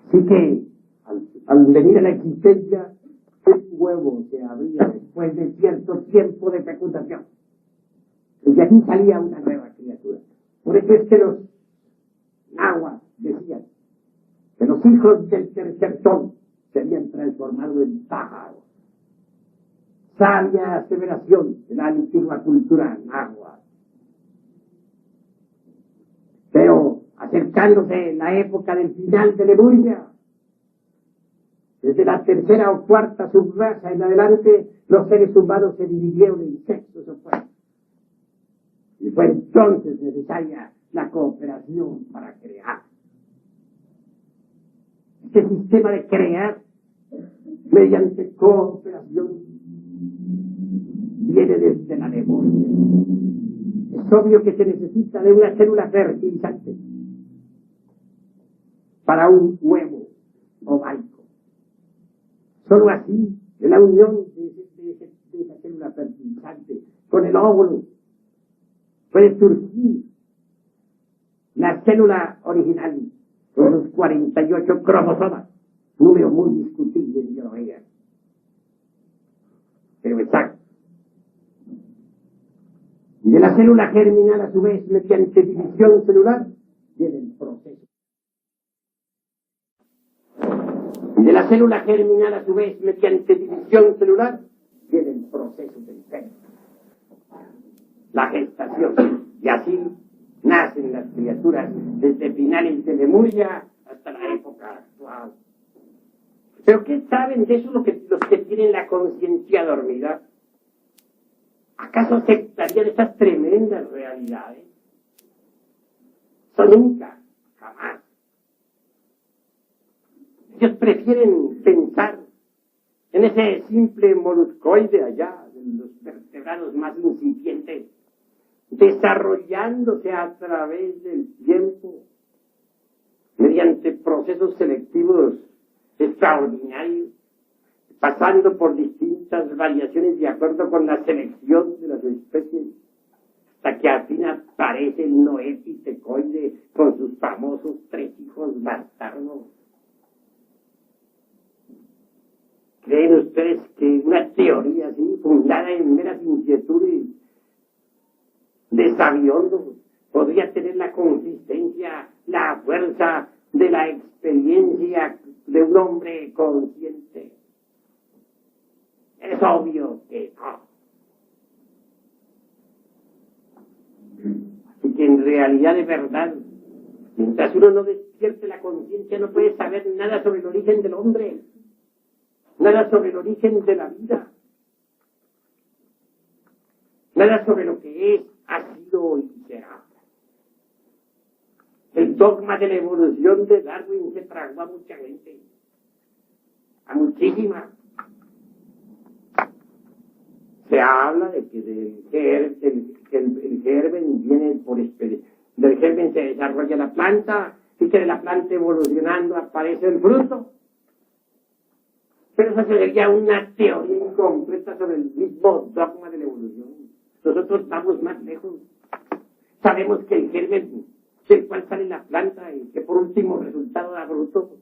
Así que al venir a la existencia, el huevo se abría después de cierto tiempo de fecundación. Y de aquí salía una nueva criatura. Por eso es que los nahuas decían que los hijos del tercer sol se habían transformado en pájaros. Sabia aseveración de la antigua cultura nahua. Pero acercándose la época del final de Lemuria, desde la tercera o cuarta subraza en adelante, los seres humanos se dividieron en sexos opuestos. Y fue entonces necesaria la cooperación para crear. Este sistema de crear mediante cooperación viene desde la Lemuria. Es obvio que se necesita de una célula fertilizante para un huevo ovárico. Solo así, de la unión de esa célula fertilizante con el óvulo, puede surgir la célula original con los 48 cromosomas, número muy discutible en biología, pero exacto. Y de la célula germinal, a su vez, mediante división celular, viene el proceso. Y de la célula germinal, a su vez, mediante división celular, viene el proceso del sexo, la gestación. Y así nacen las criaturas desde finales de Lemuria hasta la época actual. ¿Pero qué saben de eso los que tienen la conciencia dormida? ¿Acaso aceptarían estas tremendas realidades? Eso nunca, jamás. Ellos prefieren pensar en ese simple moluscoide allá, de los vertebrados más incipientes, desarrollándose a través del tiempo, mediante procesos selectivos extraordinarios, pasando por distintas variaciones de acuerdo con la selección de las especies, hasta que al fin aparece el noépitecoide con sus famosos 3 hijos bastardos. ¿Creen ustedes que una teoría así, fundada en meras inquietudes de sabiondo, podría tener la consistencia, la fuerza de la experiencia de un hombre consciente? Es obvio que no. Así que en realidad, de verdad, mientras uno no despierte la conciencia, no puede saber nada sobre el origen del hombre, nada sobre el origen de la vida, nada sobre lo que es, ha sido y será. El dogma de la evolución de Darwin se tragó a mucha gente, a muchísima. Se habla de que el germen viene por especie. Del germen se desarrolla la planta y que de la planta evolucionando aparece el fruto. Pero esa sería una teoría incompleta sobre el mismo dogma de la evolución. Nosotros vamos más lejos. Sabemos que el germen del cual sale la planta y que por último resultado da fruto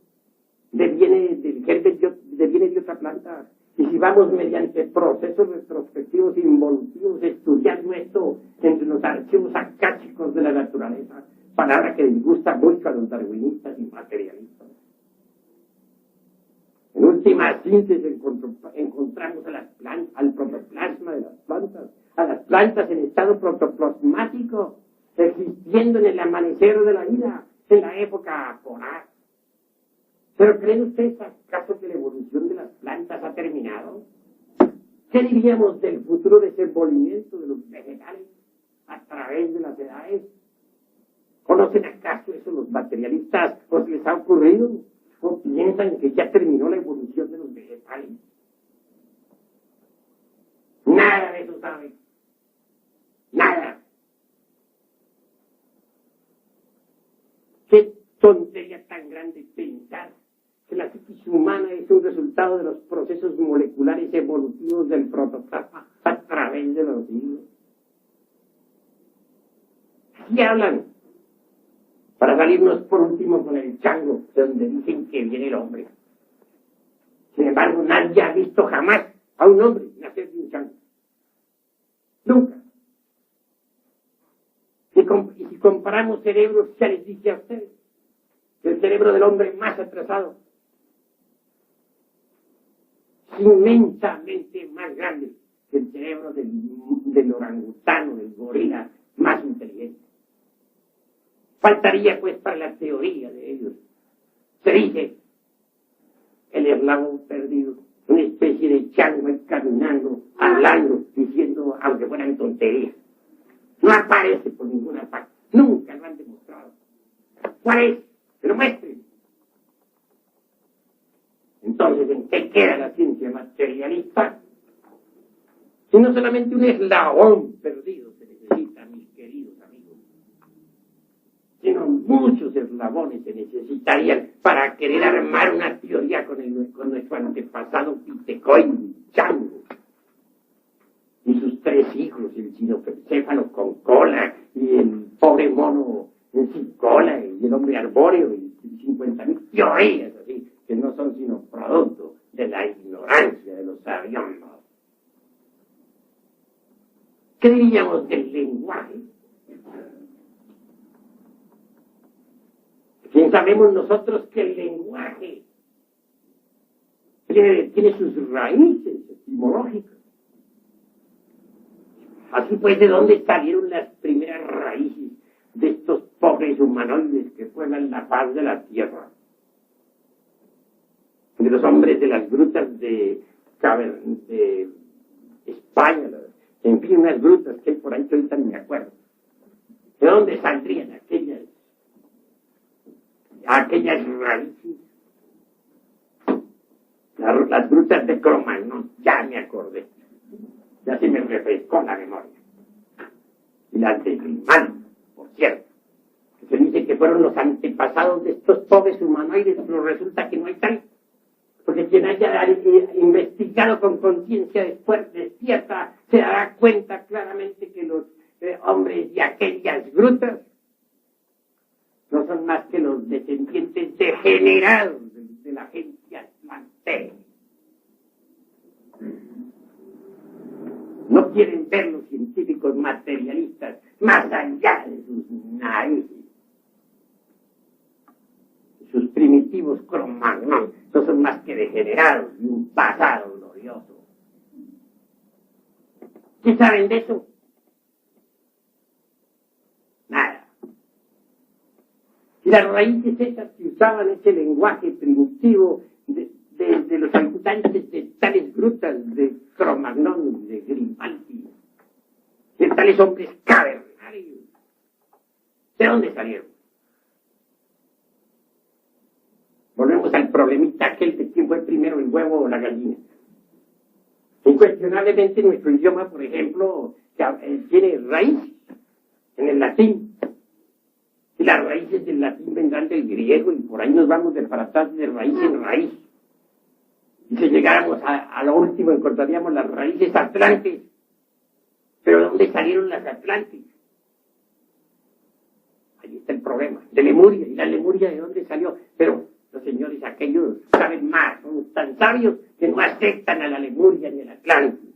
deviene del germen, deviene de otra planta. Y si vamos mediante procesos retrospectivos involutivos estudiando esto entre los archivos acáchicos de la naturaleza, palabra que les gusta mucho a los darwinistas y materialistas. En última síntesis encontramos a las plantas, al protoplasma de las plantas, a las plantas en estado protoplasmático, existiendo en el amanecer de la vida, en la época polar. ¿Pero creen ustedes acaso que la evolución de las plantas ha terminado? ¿Qué diríamos del futuro desenvolvimiento de los vegetales a través de las edades? ¿Conocen acaso eso los materialistas? ¿O les ha ocurrido? ¿O piensan que ya terminó la evolución de los vegetales? Nada de eso saben. Nada. Qué tontería tan grande pensar que la psiquis humana es un resultado de los procesos moleculares evolutivos del protoplasma a través de los siglos. Así hablan, para salirnos por último con el chango, de donde dicen que viene el hombre. Sin embargo, nadie ha visto jamás a un hombre nacer de un chango. Nunca. Y si comparamos cerebros, ya les dije a ustedes, el cerebro del hombre más atrasado, inmensamente más grande que el cerebro del orangutano, del gorila más inteligente. Faltaría pues para la teoría de ellos. Se dice el eslabón perdido, una especie de chango caminando, hablando, diciendo, aunque fueran tonterías. No aparece por ninguna parte, nunca lo han demostrado. ¿Cuál es? Que lo muestren. Entonces, ¿en qué queda la ciencia materialista? Si no solamente un eslabón perdido se necesita, mis queridos amigos, sino muchos eslabones se necesitarían para querer armar una teoría con nuestro antepasado pitecoide, chango, y sus 3 hijos, el cinocéfalo con cola, y el pobre mono sin cola, y el hombre arbóreo, y 50.000 teorías así, que no son sino producto de la ignorancia de los sabiondos. ¿Qué diríamos del lenguaje? Bien sabemos nosotros que el lenguaje tiene sus raíces etimológicas. Así pues, ¿de dónde salieron las primeras raíces de estos pobres humanoides que pueblan la faz de la tierra? De los hombres de las grutas de España, en fin, unas grutas que hay por ahí que ahorita ni me acuerdo. ¿De dónde saldrían aquellas raíces? Las grutas de Cromagnon, ya me acordé. Ya se me refrescó la memoria. Y las de Grimán, por cierto. Que se dice que fueron los antepasados de estos pobres humanoides, pero resulta que no hay tal. Porque quien haya investigado con conciencia después despierta se dará cuenta claramente que los hombres de aquellas grutas no son más que los descendientes degenerados de la gente atlante. No quieren ver los científicos materialistas más allá de sus narices. Sus primitivos Cro-Magnon no son más que degenerados y un pasado glorioso. ¿Qué saben de eso? Nada. Y las raíces esas que usaban ese lenguaje primitivo de los habitantes de tales grutas de Cro-Magnon, de Grimaldi, de tales hombres cavernarios, ¿de dónde salieron? Volvemos al problemita aquel de quién fue primero el huevo o la gallina. Incuestionablemente nuestro idioma, por ejemplo, tiene raíz en el latín. Y las raíces del latín vendrán del griego y por ahí nos vamos de para atrás de raíz en raíz. Y si llegáramos a lo último encontraríamos las raíces atlantes. Pero ¿de dónde salieron las atlantes? Ahí está el problema. De Lemuria. ¿Y la Lemuria de dónde salió? Pero los señores aquellos saben más, son tan sabios que no aceptan a la Lemuria ni al Atlántida.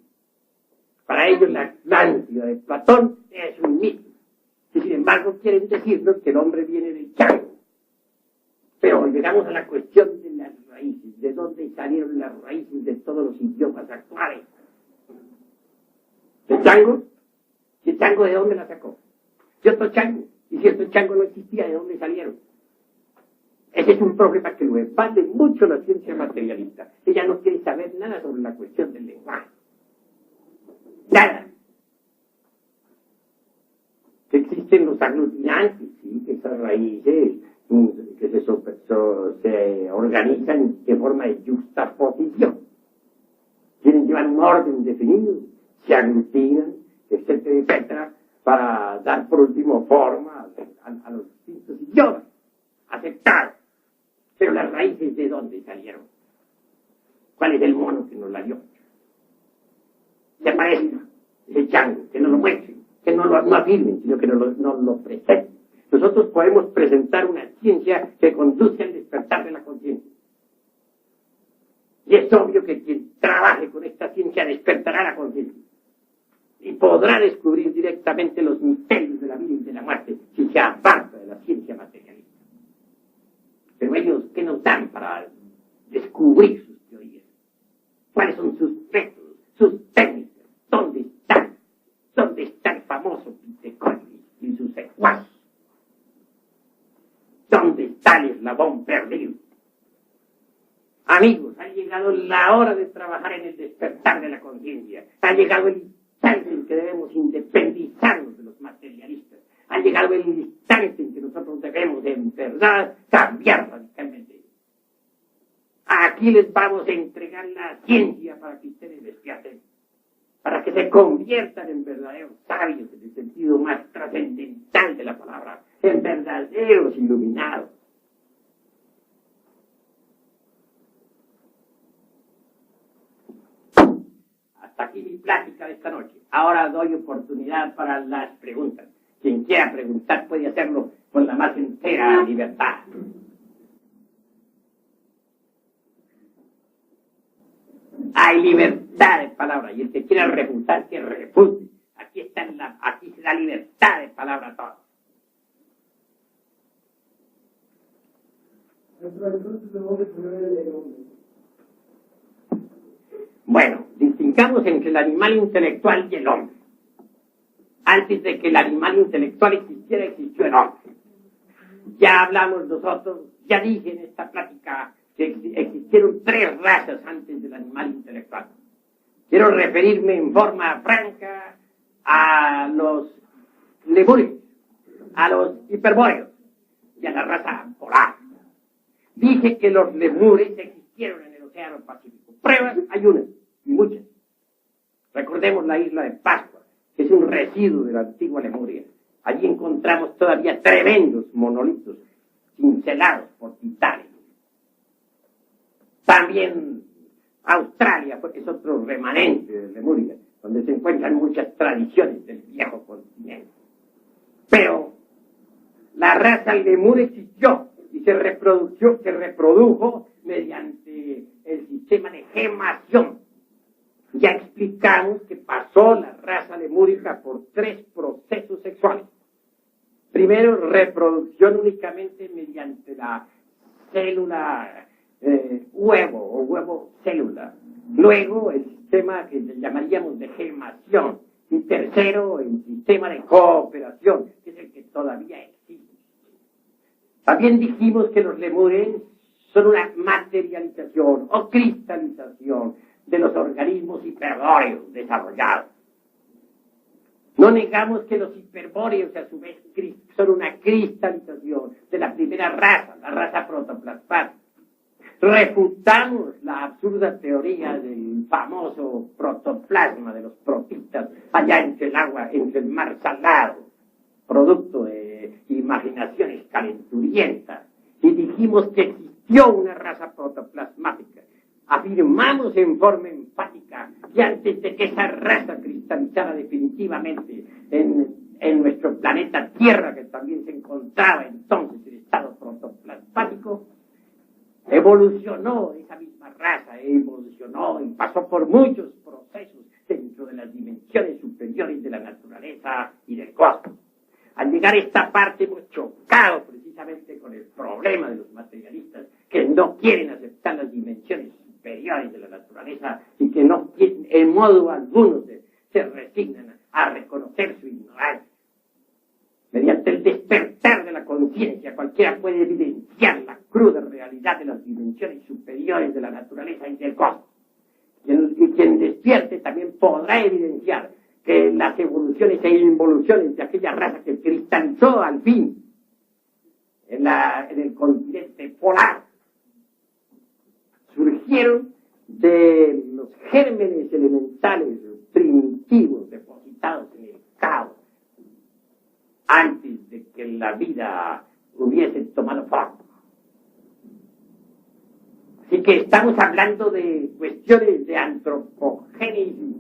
Para ellos la Atlántida de Platón es un mito. Y sin embargo quieren decirnos que el hombre viene del chango. Pero llegamos a la cuestión de las raíces, de dónde salieron las raíces de todos los idiomas actuales. ¿El chango? ¿Y el chango de dónde la sacó? ¿Y otro chango? Y si otro chango no existía, ¿de dónde salieron? Ese es un problema que lo evade mucho la ciencia materialista. Ella no quiere saber nada sobre la cuestión del lenguaje. Nada. Que existen los aglutinantes, sí, que esas raíces que se organizan de forma de juxtaposición. Llevan un orden definido, se aglutinan, etcétera, etcétera, para dar por último forma a los distintos idiomas. Aceptar. Pero las raíces, ¿de dónde salieron? ¿Cuál es el mono que nos la dio? Que aparezca ese chango, que no lo muestren, que no afirmen, sino que nos lo presenten. Nosotros podemos presentar una ciencia que conduce al despertar de la conciencia. Y es obvio que quien trabaje con esta ciencia despertará la conciencia. Y podrá descubrir directamente los misterios de la vida y de la muerte si se aparta de la ciencia materialista. Pero ellos, ¿qué nos dan para descubrir sus teorías? ¿Cuáles son sus métodos, sus técnicas? ¿Dónde están? ¿Dónde está el famoso Pitecónides y sus secuaces? ¿Dónde está el eslabón perdido? Amigos, ha llegado la hora de trabajar en el despertar de la conciencia. Ha llegado el instante en que debemos independizarnos de los materialistas. Ha llegado el instante en que nosotros debemos, en verdad, cambiar radicalmente. Aquí les vamos a entregar la ciencia para que ustedes despierten, para que se conviertan en verdaderos sabios en el sentido más trascendental de la palabra, en verdaderos iluminados. Hasta aquí mi plática de esta noche. Ahora doy oportunidad para las preguntas. Quien quiera preguntar puede hacerlo con la más entera libertad. Hay libertad de palabra y el que quiera refutar, que refute. Aquí se da libertad de palabra a todos. Bueno, distingamos entre el animal intelectual y el hombre. Antes de que el animal intelectual existiera, existió el hombre. Ya hablamos nosotros, ya dije en esta plática que existieron 3 razas antes del animal intelectual. Quiero referirme en forma franca a los lemures, a los hiperbóreos y a la raza polar. Dije que los lemures existieron en el Océano Pacífico. Pruebas hay unas, y muchas. Recordemos la isla de Pascua, que es un residuo de la antigua Lemuria. Allí encontramos todavía tremendos monolitos cincelados por titanes. También Australia, porque es otro remanente de Lemuria, donde se encuentran muchas tradiciones del viejo continente. Pero la raza lemur existió y se reprodujo mediante el sistema de gemación. Ya explicamos que pasó la raza lemúrica por 3 procesos sexuales. Primero, reproducción únicamente mediante la célula huevo o huevo-célula. Luego, el sistema que llamaríamos de gemación. Y tercero, el sistema de cooperación, que es el que todavía existe. También dijimos que los lemures son una materialización o cristalización de los organismos hiperbóreos desarrollados. No negamos que los hiperbóreos, a su vez, son una cristalización de la primera raza, la raza protoplasmática. Refutamos la absurda teoría del famoso protoplasma de los protistas allá entre el agua, entre el mar salado, producto de imaginaciones calenturientas, y dijimos que existió una raza protoplasmática. Afirmamos en forma enfática que antes de que esa raza cristalizara definitivamente en nuestro planeta Tierra, que también se encontraba entonces en estado protoplasmático, evolucionó esa misma raza, evolucionó y pasó por muchos procesos dentro de las dimensiones superiores de la naturaleza y del cosmos. Al llegar a esta parte hemos chocado precisamente con el problema de los materialistas que no quieren aceptar las dimensiones superiores de la naturaleza y que no quieren, en modo alguno se resignan a reconocer su ignorancia. Mediante el despertar de la conciencia, cualquiera puede evidenciar la cruda realidad de las dimensiones superiores de la naturaleza y del cosmos. Y quien despierte también podrá evidenciar que las evoluciones e involuciones de aquella raza que cristalizó al fin en el continente polar surgieron de los gérmenes elementales primitivos depositados en el caos antes de que la vida hubiese tomado forma. Así que estamos hablando de cuestiones de antropogénesis,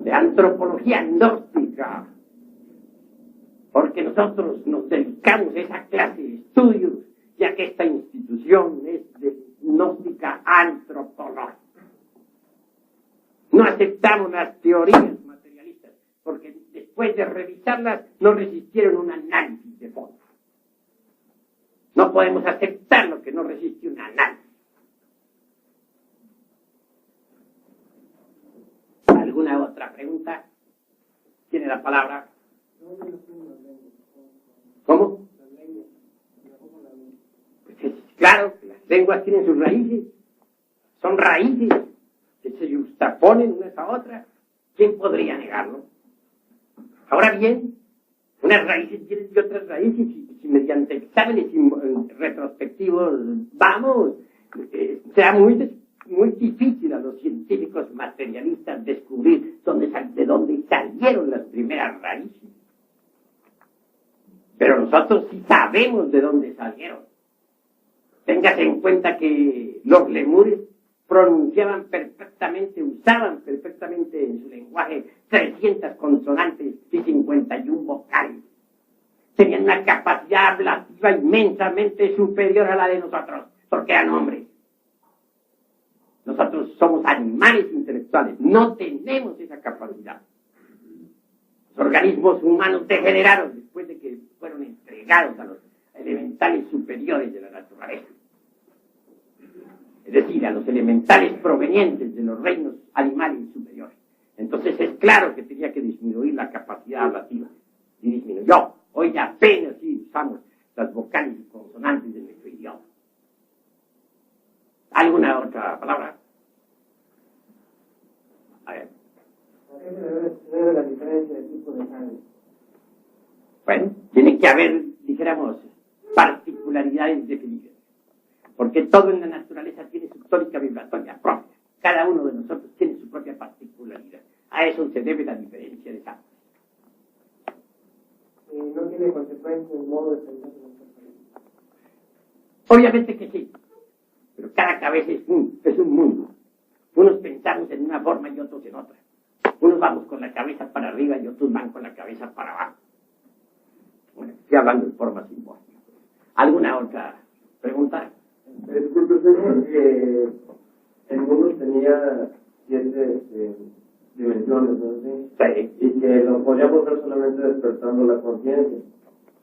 de antropología gnóstica, porque nosotros nos dedicamos a esa clase de estudios, ya que esta institución es de gnóstica antropológica. No aceptamos las teorías materialistas, porque después de revisarlas no resistieron un análisis de fondo. No podemos aceptar lo que no resiste un análisis. ¿Alguna otra pregunta? ¿Tiene la palabra? ¿Cómo? Pues claro, las lenguas tienen sus raíces. Son raíces que se justaponen unas a otras. ¿Quién podría negarlo? Ahora bien, unas raíces tienen de otras raíces y si mediante exámenes retrospectivos será muy difícil a los científicos materialistas descubrir de dónde salieron las primeras raíces. Pero nosotros sí sabemos de dónde salieron. Téngase en cuenta que los lemures pronunciaban perfectamente, usaban perfectamente en su lenguaje 300 consonantes y 51 vocales. Tenían una capacidad ablativa inmensamente superior a la de nosotros, porque eran hombres. Nosotros somos animales intelectuales, no tenemos esa capacidad. Los organismos humanos degeneraron después de que fueron entregados a los elementales superiores de la naturaleza. Es decir, a los elementales provenientes de los reinos animales superiores. Entonces es claro que tenía que disminuir la capacidad ablativa. Y disminuyó. Hoy apenas sí usamos las vocales y consonantes de nuestro idioma. ¿Alguna otra palabra? A ver. ¿A qué se debe la diferencia de tipo de sangre? Bueno, tiene que haber, dijéramos, particularidades definidas. Porque todo en la naturaleza tiene su tónica vibratoria propia. Cada uno de nosotros tiene su propia particularidad. A eso se debe la diferencia de sangre. ¿No tiene consecuencia el modo de pensar de las personas? Obviamente que sí. Pero cada cabeza es un mundo. Unos pensamos en una forma y otros en otra. Unos vamos con la cabeza para arriba y otros van con la cabeza para abajo. Bueno, estoy hablando de forma simbólica. ¿Alguna otra pregunta? Disculpe, señor, el mundo tenía 7 dimensiones, ¿no? Sí. Y que lo podíamos ver solamente despertando la conciencia.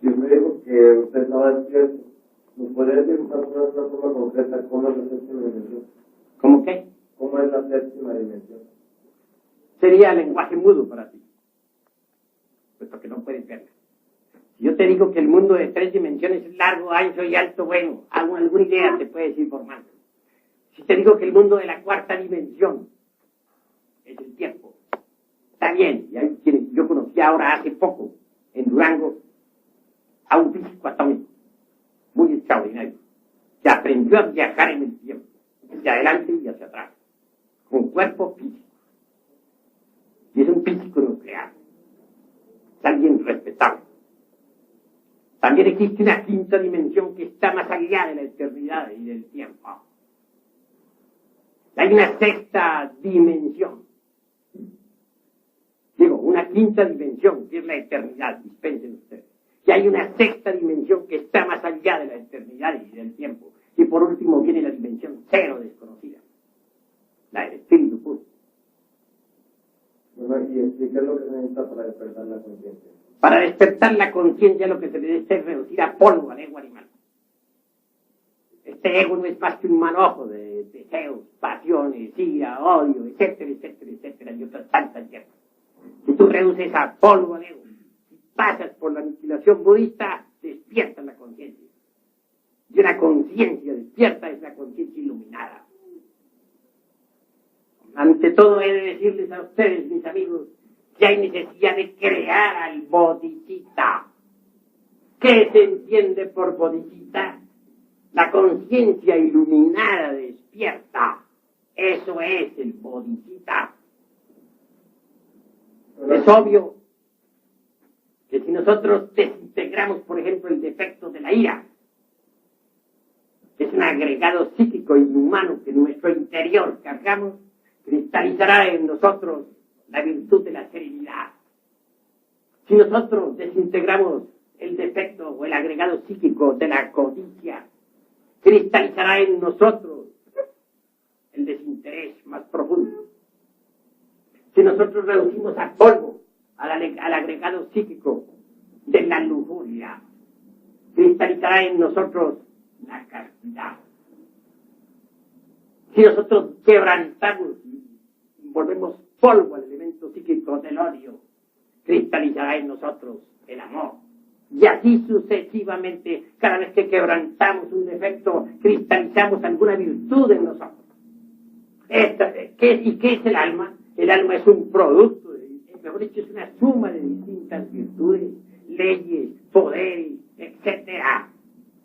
Y usted dijo que usted estaba despierto. ¿Nos podría decir más o menos una forma concreta cómo es la séptima dimensión? ¿Cómo qué? ¿Cómo es la séptima dimensión? Sería lenguaje mudo para ti, puesto que no puedes verla. Si yo te digo que el mundo de 3 dimensiones es largo, ancho y alto, bueno, alguna idea te puedes ir formando. Si te digo que el mundo de la 4ª dimensión es el tiempo, está bien. Y hay quienes yo conocí ahora hace poco en Durango a un físico atómico muy extraordinario que aprendió a viajar en el tiempo, hacia adelante y hacia atrás, con cuerpo físico. Y es un físico nuclear. Es alguien respetable. También existe una 5ª dimensión que está más allá de la eternidad y del tiempo. Hay una 6ª dimensión. Digo, una 5ª dimensión, que es la eternidad, dispensen ustedes. Y hay una 6ª dimensión que está más allá de la eternidad y del tiempo. Y por último viene la dimensión 0 desconocida, la del espíritu puro. Y explica lo que se necesita para despertar la conciencia. Para despertar la conciencia lo que se debe es reducir a polvo al ego animal. Este ego no es más que un manojo de deseos, pasiones, ira, odio, etcétera, etcétera, etcétera, y otras tantas hierbas. Si tú reduces a polvo al ego, si pasas por la aniquilación budista, despiertas la conciencia. Y una conciencia despierta es la conciencia iluminada. Ante todo he de decirles a ustedes, mis amigos, que hay necesidad de crear al bodhisattva. ¿Qué se entiende por bodhisattva? La conciencia iluminada despierta. Eso es el bodhisattva. Es obvio que si nosotros desintegramos, por ejemplo, el defecto de la ira, que es un agregado psíquico inhumano que en nuestro interior cargamos, cristalizará en nosotros la virtud de la serenidad. Si nosotros desintegramos el defecto o el agregado psíquico de la codicia, cristalizará en nosotros el desinterés más profundo. Si nosotros reducimos a polvo al agregado psíquico de la lujuria, cristalizará en nosotros la castidad. Si nosotros quebrantamos y volvemos polvo al elemento psíquico del odio, cristalizará en nosotros el amor. Y así sucesivamente, cada vez que quebrantamos un defecto, cristalizamos alguna virtud en nosotros. ¿Y qué es el alma? El alma es un producto, mejor dicho, es una suma de distintas virtudes, leyes, poderes, etcétera.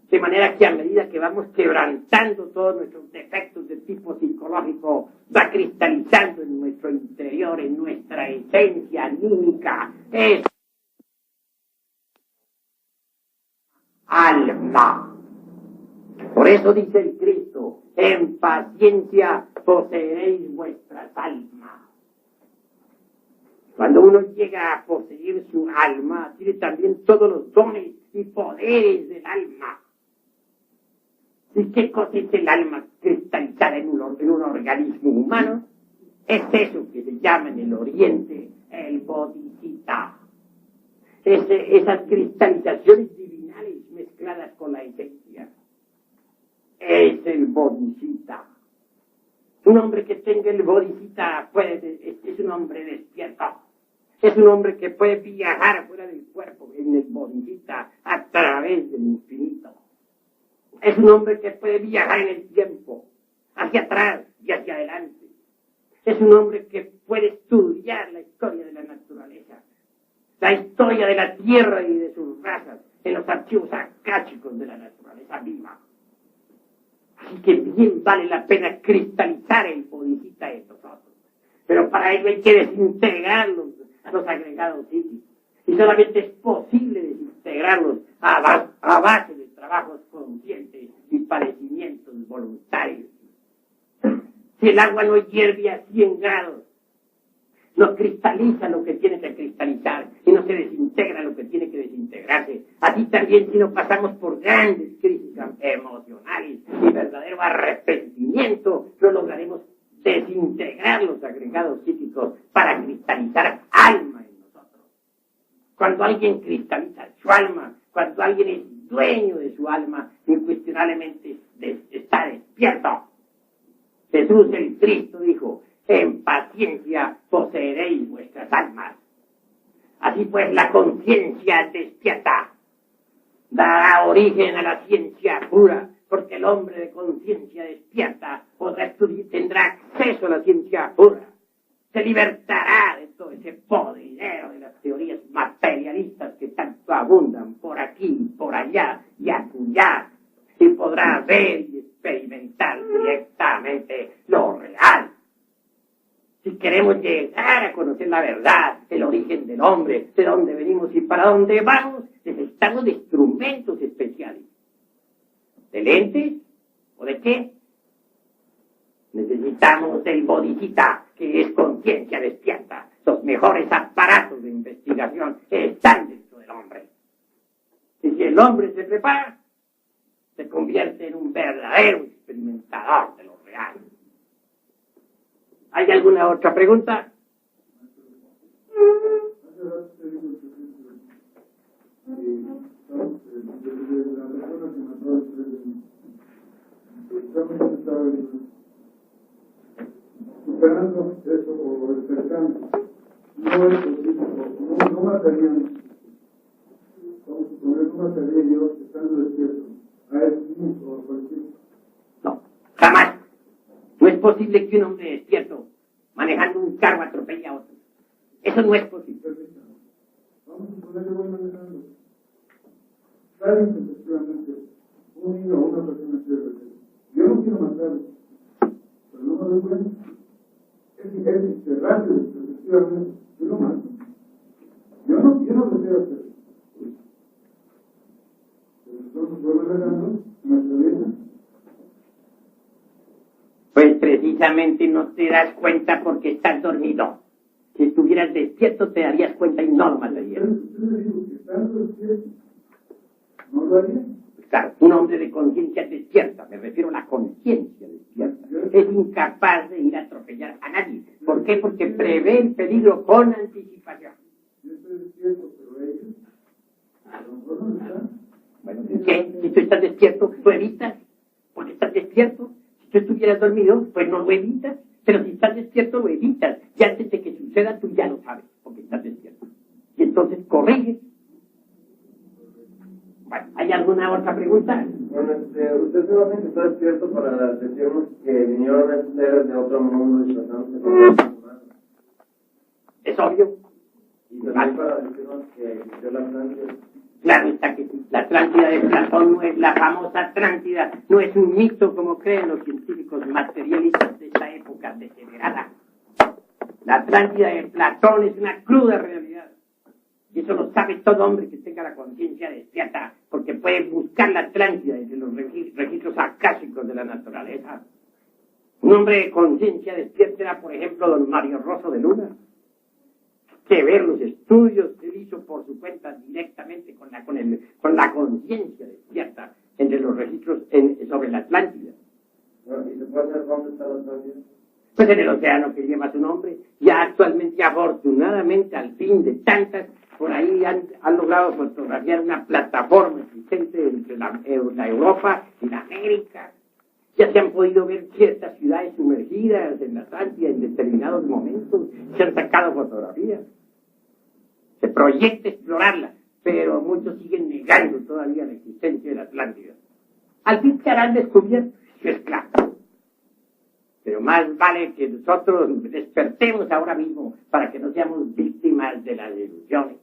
De manera que a medida que vamos quebrantando todos nuestros defectos de tipo psicológico, va cristalizando en nuestro interior, en nuestra esencia anímica, es alma. Por eso dice el Cristo, en paciencia poseeréis vuestras almas. Cuando uno llega a poseer su alma, tiene también todos los dones y poderes del alma. ¿Y qué cosa es el alma cristalizada en un organismo humano? Es eso que se llama en el Oriente el bodhisattva. Esas cristalizaciones divinales mezcladas con la esencia. Es el bodhisattva. Un hombre que tenga el bodhisattva es un hombre despierto. Es un hombre que puede viajar fuera del cuerpo en el bodhisattva a través del infinito. Es un hombre que puede viajar en el tiempo, hacia atrás y hacia adelante. Es un hombre que puede estudiar la historia de la naturaleza, la historia de la tierra y de sus razas en los archivos akáshicos de la naturaleza viva. Así que bien vale la pena cristalizar el bodhisattva de nosotros. Pero para ello hay que desintegrar los agregados psíquicos. Y solamente es posible desintegrarlos a base de trabajos conscientes y padecimientos voluntarios. Si el agua no hierve a 100 grados, no cristaliza lo que tiene que cristalizar y no se desintegra lo que tiene que desintegrarse. Así también si no pasamos por grandes crisis emocionales y verdadero arrepentimiento, no lograremos desintegrar los agregados psíquicos para cristalizar alma en nosotros. Cuando alguien cristaliza su alma, cuando alguien es dueño de su alma, incuestionablemente está despierto. Jesús el Cristo dijo: en paciencia poseeréis vuestras almas. Así pues, la conciencia despierta dará origen a la ciencia pura, porque el hombre de conciencia despierta tendrá acceso a la ciencia pura. Se libertará de todo ese podridero de las teorías materialistas que tanto abundan por aquí, por allá y acullá, y podrá ver y experimentar directamente lo real. Si queremos llegar a conocer la verdad, el origen del hombre, de dónde venimos y para dónde vamos, necesitamos de instrumentos especiales. ¿De lentes? ¿O de qué? Necesitamos del bodhicitta, que es conciencia despierta. Los mejores aparatos de investigación están dentro del hombre. Y si el hombre se prepara, se convierte en un verdadero experimentador de lo real. ¿Hay alguna otra pregunta? Superando eso o despertando, no es posible, no matarían, vamos a suponer, no mataría yo estando despierto a él mismo o a cualquier. No, jamás. No es posible que un hombre despierto, manejando un carro, atropelle a otro. Eso no es posible. Vamos a suponer que voy manejando. Claro, efectivamente, un niño o una persona pierde. Yo no quiero matarlo, pero no me doy cuenta. Es rápido, efectivamente, yo lo mato. Yo no deseo hacer. Pero entonces voy manejando, me atraviesa. Pues precisamente no te das cuenta porque estás dormido. Si estuvieras despierto te darías cuenta y no lo matarías. ¿No lo haría? Claro, un hombre de conciencia despierta, me refiero a la conciencia despierta, es incapaz de ir a atropellar a nadie. ¿Por qué? Porque prevé el peligro con anticipación. Yo estoy despierto, pero ellos, a lo mejor no están. Bueno, ¿qué? Si tú estás despierto, ¿lo evitas? Porque estás despierto. Si tú estuvieras dormido, pues no lo evitas. Pero si estás despierto, lo evitas. Y antes de que suceda, tú ya lo sabes, porque estás despierto. Y entonces corriges. Bueno, ¿hay alguna otra pregunta? Bueno, usted se basa que está despierto para decirnos que vinieron a seres de otro mundo disfrazándose con los humanos. Es obvio. Y también para decirnos que existió la Atlántida. Claro está que sí. La Atlántida de Platón no es la famosa Atlántida, no es un mito como creen los científicos materialistas de esta época degenerada. La Atlántida de Platón es una cruda realidad. Y eso lo sabe todo hombre que tenga la conciencia despierta, porque puede buscar la Atlántida desde los registros acásicos de la naturaleza. Un hombre de conciencia despierta era, por ejemplo, don Mario Rosso de Luna, que ver los estudios que él hizo por su cuenta directamente con la conciencia despierta entre los registros sobre la Atlántida. ¿Y se puede saber dónde está la Atlántida? Pues en el océano que lleva su nombre. Ya actualmente, afortunadamente, al fin de tantas, por ahí han logrado fotografiar una plataforma existente entre la Europa y la América. Ya se han podido ver ciertas ciudades sumergidas en la Atlántida en determinados momentos. Se han sacado fotografías. Se proyecta explorarla, pero muchos siguen negando todavía la existencia de la Atlántida. Al fin se harán descubiertos, eso es claro. Pero más vale que nosotros despertemos ahora mismo para que no seamos víctimas de las ilusiones.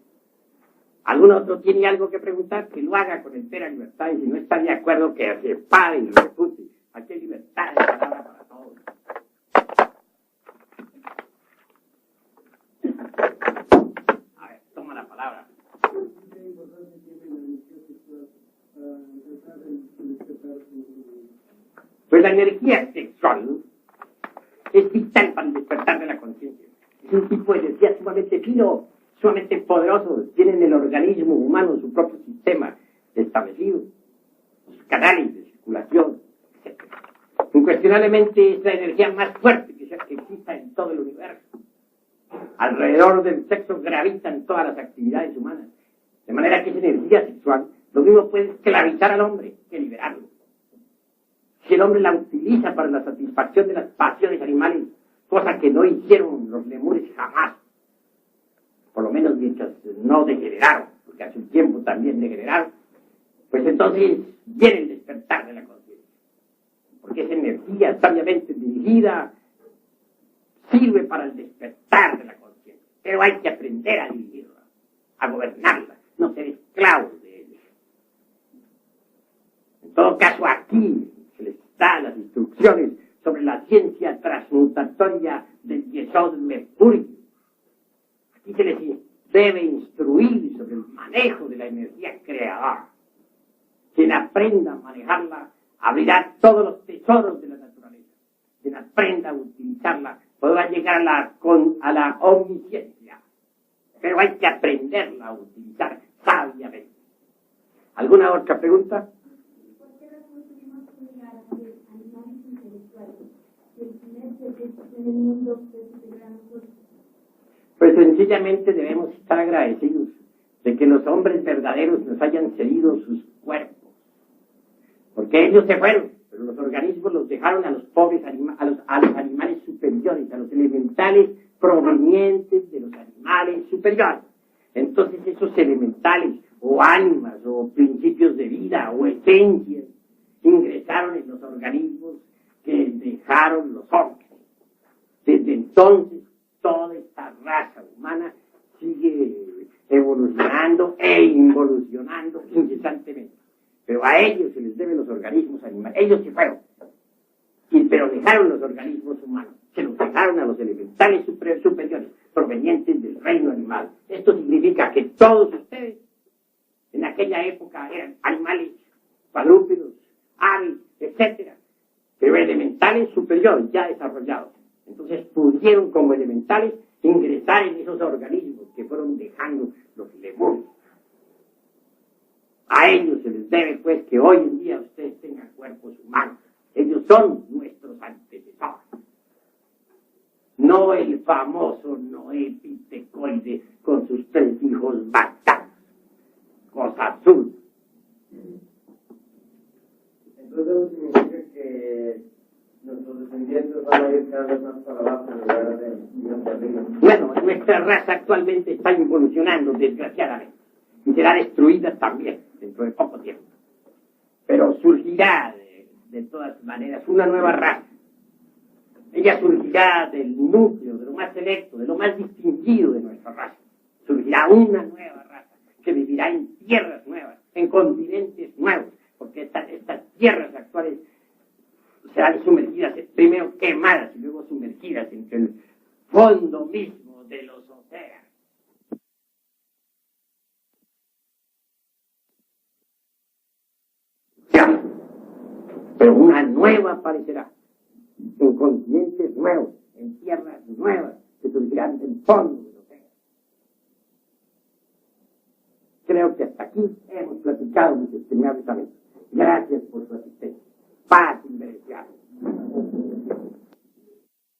¿Algún otro tiene algo que preguntar? Que lo haga con entera libertad, y si no está de acuerdo, que se pare y lo refute. Aquí hay libertad de palabra para todos. A ver, toma la palabra. ¿Qué importancia tiene la energía sexual para empezar la energía sexual es vital para el despertar de la conciencia. Es un tipo de energía sumamente fino, sumamente poderoso. Tiene en el organismo humano su propio sistema establecido, sus canales de circulación, etc. Incuestionablemente es la energía más fuerte que exista en todo el universo. Alrededor del sexo gravitan todas las actividades humanas. De manera que esa energía sexual lo mismo puede esclavizar al hombre que liberarlo. Si el hombre la utiliza para la satisfacción de las pasiones animales, cosa que no hicieron los lemures jamás, por lo menos mientras no degeneraron, porque hace un tiempo también degeneraron, pues entonces viene el despertar de la conciencia. Porque esa energía sabiamente dirigida sirve para el despertar de la conciencia. Pero hay que aprender a dirigirla, a gobernarla, no ser esclavos de ella. En todo caso, aquí se les da las instrucciones sobre la ciencia transmutatoria del yesod mercurio. Aquí se les debe instruir sobre el manejo de la energía creadora. Quien aprenda a manejarla abrirá todos los tesoros de la naturaleza. Quien aprenda a utilizarla podrá llegar a la omnisciencia. Pero hay que aprenderla a utilizar sabiamente. ¿Alguna otra pregunta? ¿Por qué razón tenemos que llegar a ser animales intelectuales? Si el primer ser en el mundo es superior a nosotros. Pues sencillamente debemos estar agradecidos de que los hombres verdaderos nos hayan cedido sus cuerpos. Porque ellos se fueron, pero los organismos los dejaron a los pobres a los animales superiores, a los elementales provenientes de los animales superiores. Entonces esos elementales, o ánimas, o principios de vida, o esencias, ingresaron en los organismos que dejaron los hombres. Desde entonces, toda esta raza humana sigue evolucionando e involucionando incesantemente. Pero a ellos se les deben los organismos animales. Ellos se fueron. Pero dejaron los organismos humanos. Se los dejaron a los elementales superiores, provenientes del reino animal. Esto significa que todos ustedes, en aquella época, eran animales, cuadrúpedos, aves, etc. Pero elementales superiores, ya desarrollados. Entonces pudieron, como elementales, ingresar en esos organismos que fueron dejando los lemures. A ellos se les debe, pues, que hoy en día ustedes tengan cuerpos humanos. Ellos son nuestros antecesores. No el famoso Noé Pitecoide con sus 3 hijos bastardos. Cosa azul. Entonces eso significa que nuestros descendientes van a ir cada vez más para abajo en lugar de ir arriba. Bueno, nuestra raza actualmente está involucionando, desgraciadamente, y será destruida también dentro de poco tiempo. Pero surgirá de todas maneras una nueva raza. Ella surgirá del núcleo, de lo más selecto, de lo más distinguido de nuestra raza. Surgirá una nueva raza que vivirá en tierras nuevas, en continentes nuevos, porque estas tierras actuales serán sumergidas, primero quemadas y luego sumergidas entre el fondo mismo de los océanos. Pero una nueva aparecerá, en continentes nuevos, en tierras nuevas, que surgirán del fondo del océano. Creo que hasta aquí hemos platicado, mis estimados amigos. Gracias por su asistencia. Paz inmerecida.